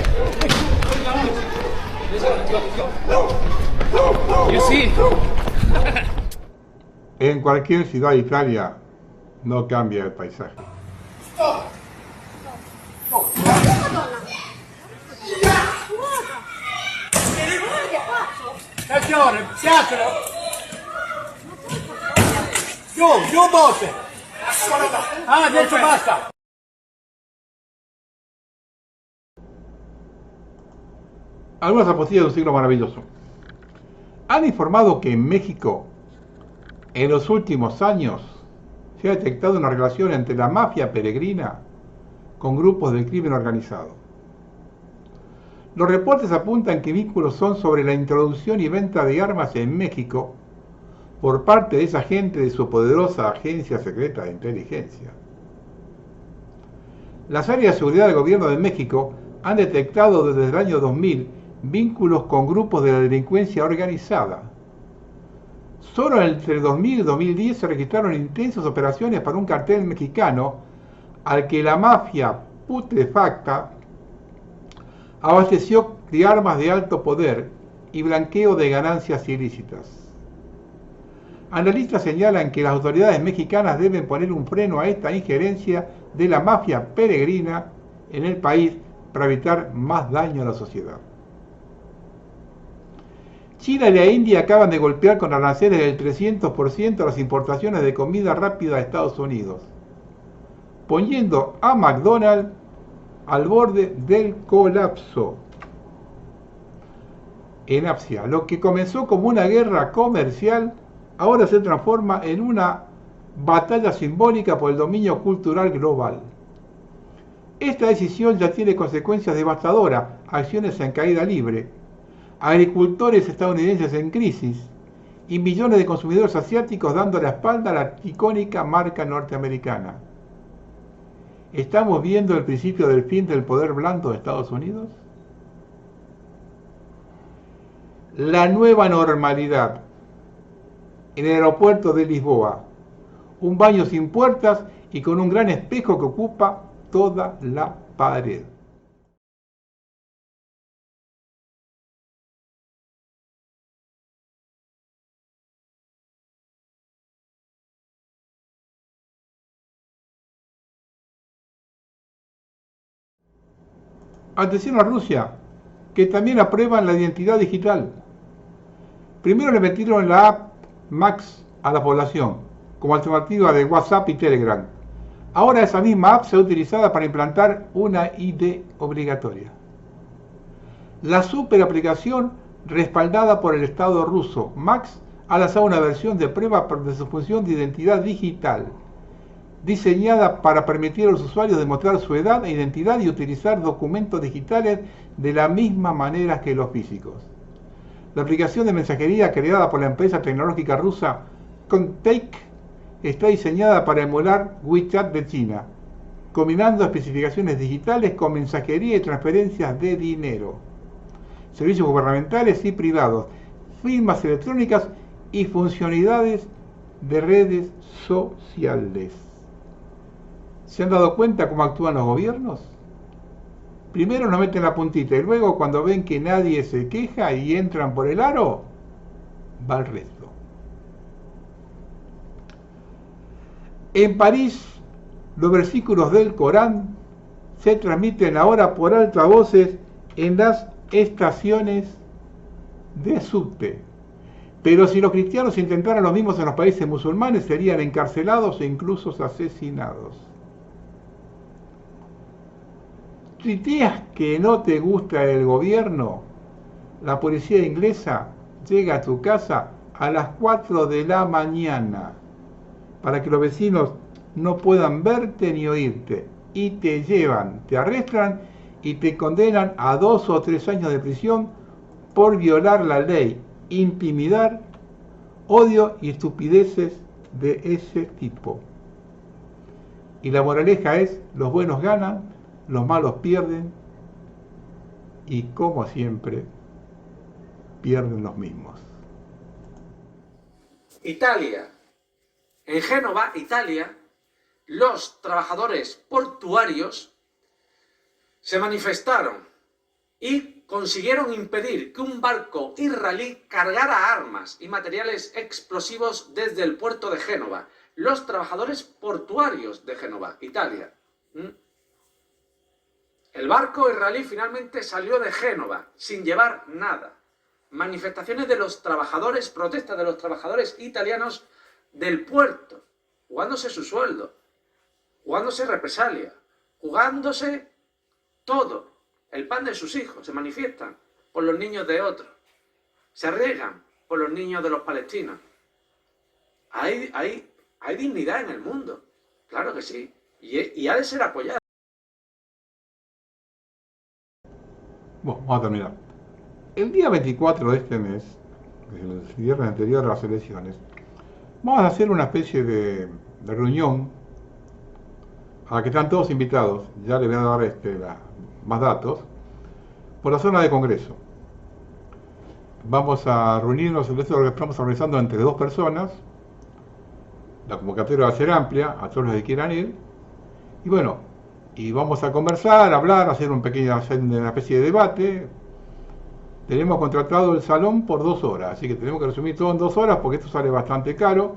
You see? En cualquier ciudad de Italia no cambia el paisaje. Yo bote. Adesso basta. Algunas apostillas de un siglo maravilloso. Han informado que en México, en los últimos años, se ha detectado una relación entre la mafia peregrina con grupos del crimen organizado. Los reportes apuntan que vínculos son sobre la introducción y venta de armas en México por parte de esa gente de su poderosa agencia secreta de inteligencia. Las áreas de seguridad del gobierno de México han detectado desde el año 2000 vínculos con grupos de la delincuencia organizada. Solo entre 2000 y 2010 se registraron intensas operaciones para un cartel mexicano al que la mafia putrefacta abasteció de armas de alto poder y blanqueo de ganancias ilícitas. Analistas señalan que las autoridades mexicanas deben poner un freno a esta injerencia de la mafia peregrina en el país para evitar más daño a la sociedad. China y la India acaban de golpear con aranceles del 300% las importaciones de comida rápida a Estados Unidos, poniendo a McDonald's al borde del colapso. En Asia, lo que comenzó como una guerra comercial ahora se transforma en una batalla simbólica por el dominio cultural global. Esta decisión ya tiene consecuencias devastadoras, acciones en caída libre, agricultores estadounidenses en crisis y millones de consumidores asiáticos dando la espalda a la icónica marca norteamericana. ¿Estamos viendo el principio del fin del poder blando de Estados Unidos? La nueva normalidad. En el aeropuerto de Lisboa, un baño sin puertas y con un gran espejo que ocupa toda la pared. Atención a Rusia, que también aprueban la identidad digital. Primero le metieron la app Max a la población, como alternativa de WhatsApp y Telegram. Ahora esa misma app se ha utilizada para implantar una ID obligatoria. La super aplicación respaldada por el Estado ruso, Max, ha lanzado una versión de prueba de su función de identidad digital, diseñada para permitir a los usuarios demostrar su edad e identidad y utilizar documentos digitales de la misma manera que los físicos. La aplicación de mensajería creada por la empresa tecnológica rusa Contact está diseñada para emular WeChat de China, combinando especificaciones digitales con mensajería y transferencias de dinero, servicios gubernamentales y privados, firmas electrónicas y funcionalidades de redes sociales. ¿Se han dado cuenta cómo actúan los gobiernos? Primero nos meten la puntita y luego cuando ven que nadie se queja y entran por el aro, va el resto. En París, Los versículos del Corán se transmiten ahora por altavoces en las estaciones de subte. Pero si los cristianos intentaran lo mismo en los países musulmanes, serían encarcelados e incluso asesinados. ¿Tuiteas que no te gusta el gobierno? La policía inglesa llega a tu casa a las 4 de la mañana para que los vecinos no puedan verte ni oírte, y te llevan, te arrestan y te condenan a 2 o 3 años de prisión por violar la ley, intimidar, odio y estupideces de ese tipo. Y la moraleja es: los buenos ganan, los malos pierden, y como siempre, pierden los mismos. Italia. En Génova, Italia, los trabajadores portuarios se manifestaron y consiguieron impedir que un barco israelí cargara armas y materiales explosivos desde el puerto de Génova. Los trabajadores portuarios de Génova, Italia. El barco israelí finalmente salió de Génova sin llevar nada. Manifestaciones de los trabajadores, protestas de los trabajadores italianos del puerto, jugándose su sueldo, jugándose represalia, jugándose todo, el pan de sus hijos. Se manifiestan por los niños de otros, se arriesgan por los niños de los palestinos. Hay dignidad en el mundo, claro que sí, y ha de ser apoyada. Bueno, vamos a terminar. El día 24 de este mes, el viernes anterior a las elecciones, vamos a hacer una especie de reunión a la que están todos invitados. Ya les voy a dar más datos, por la zona de Congreso. Vamos a reunirnos, esto lo estamos organizando entre 2 personas. La convocatoria va a ser amplia, a todos los que quieran ir. Y bueno, y vamos a conversar, hablar, hacer una especie de debate. Tenemos contratado el salón por 2 horas, así que tenemos que resumir todo en 2 horas porque esto sale bastante caro.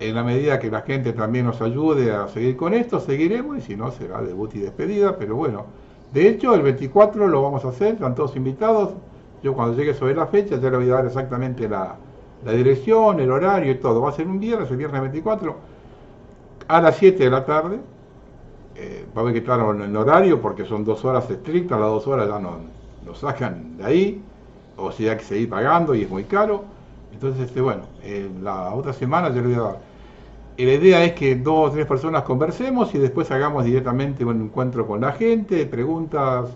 En la medida que la gente también nos ayude a seguir con esto, seguiremos, y si no, será debut y despedida, pero bueno. De hecho, el 24 lo vamos a hacer, están todos invitados. Yo cuando llegue sobre la fecha ya le voy a dar exactamente la dirección, el horario y todo. Va a ser un viernes, el viernes 24, a las 7 de la tarde. Va a haber que estar en el horario porque son 2 horas estrictas, las 2 horas ya nos sacan de ahí, o si hay que seguir pagando y es muy caro. Entonces, bueno, la otra semana yo le voy a dar. La idea es que 2 o 3 personas conversemos y después hagamos directamente un encuentro con la gente, preguntas,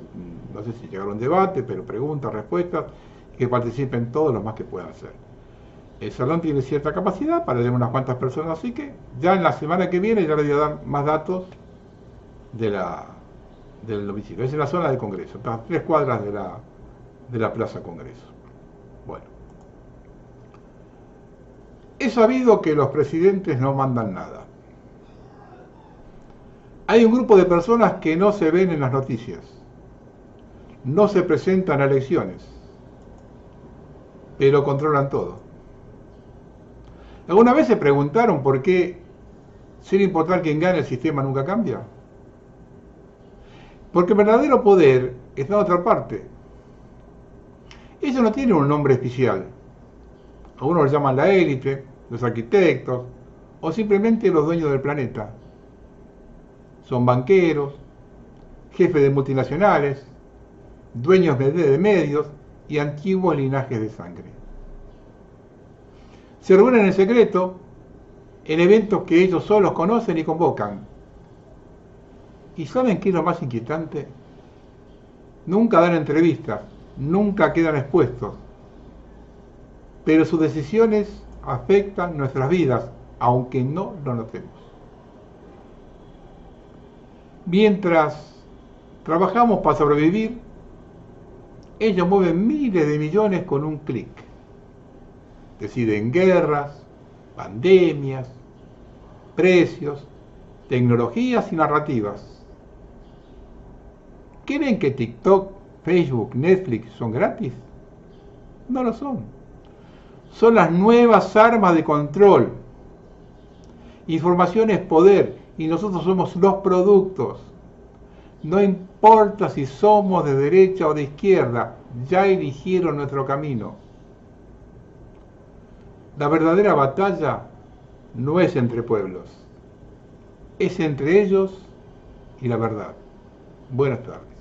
no sé si llegar a un debate, pero preguntas, respuestas, que participen todos los más que puedan hacer. El salón tiene cierta capacidad para tener unas cuantas personas, así que ya en la semana que viene ya le voy a dar más datos del domicilio. Es en la zona de Congreso, a 3 cuadras de la Plaza Congreso. Bueno. He sabido que los presidentes no mandan nada. Hay un grupo de personas que no se ven en las noticias, no se presentan a elecciones, pero controlan todo. ¿Alguna vez se preguntaron por qué, sin importar quién gane, el sistema nunca cambia? Porque el verdadero poder está en otra parte. Ellos no tienen un nombre especial. Algunos lo llaman la élite, los arquitectos, o simplemente los dueños del planeta. Son banqueros, jefes de multinacionales, dueños de medios y antiguos linajes de sangre. Se reúnen en secreto en eventos que ellos solos conocen y convocan. ¿Y saben qué es lo más inquietante? Nunca dan entrevistas, nunca quedan expuestos, pero sus decisiones afectan nuestras vidas, aunque no lo notemos. Mientras trabajamos para sobrevivir, ellos mueven miles de millones con un clic. Deciden guerras, pandemias, precios, tecnologías y narrativas. ¿Creen que TikTok, Facebook, Netflix son gratis? No lo son. Son las nuevas armas de control. Información es poder y nosotros somos los productos. No importa si somos de derecha o de izquierda, ya eligieron nuestro camino. La verdadera batalla no es entre pueblos, es entre ellos y la verdad. Buenas tardes.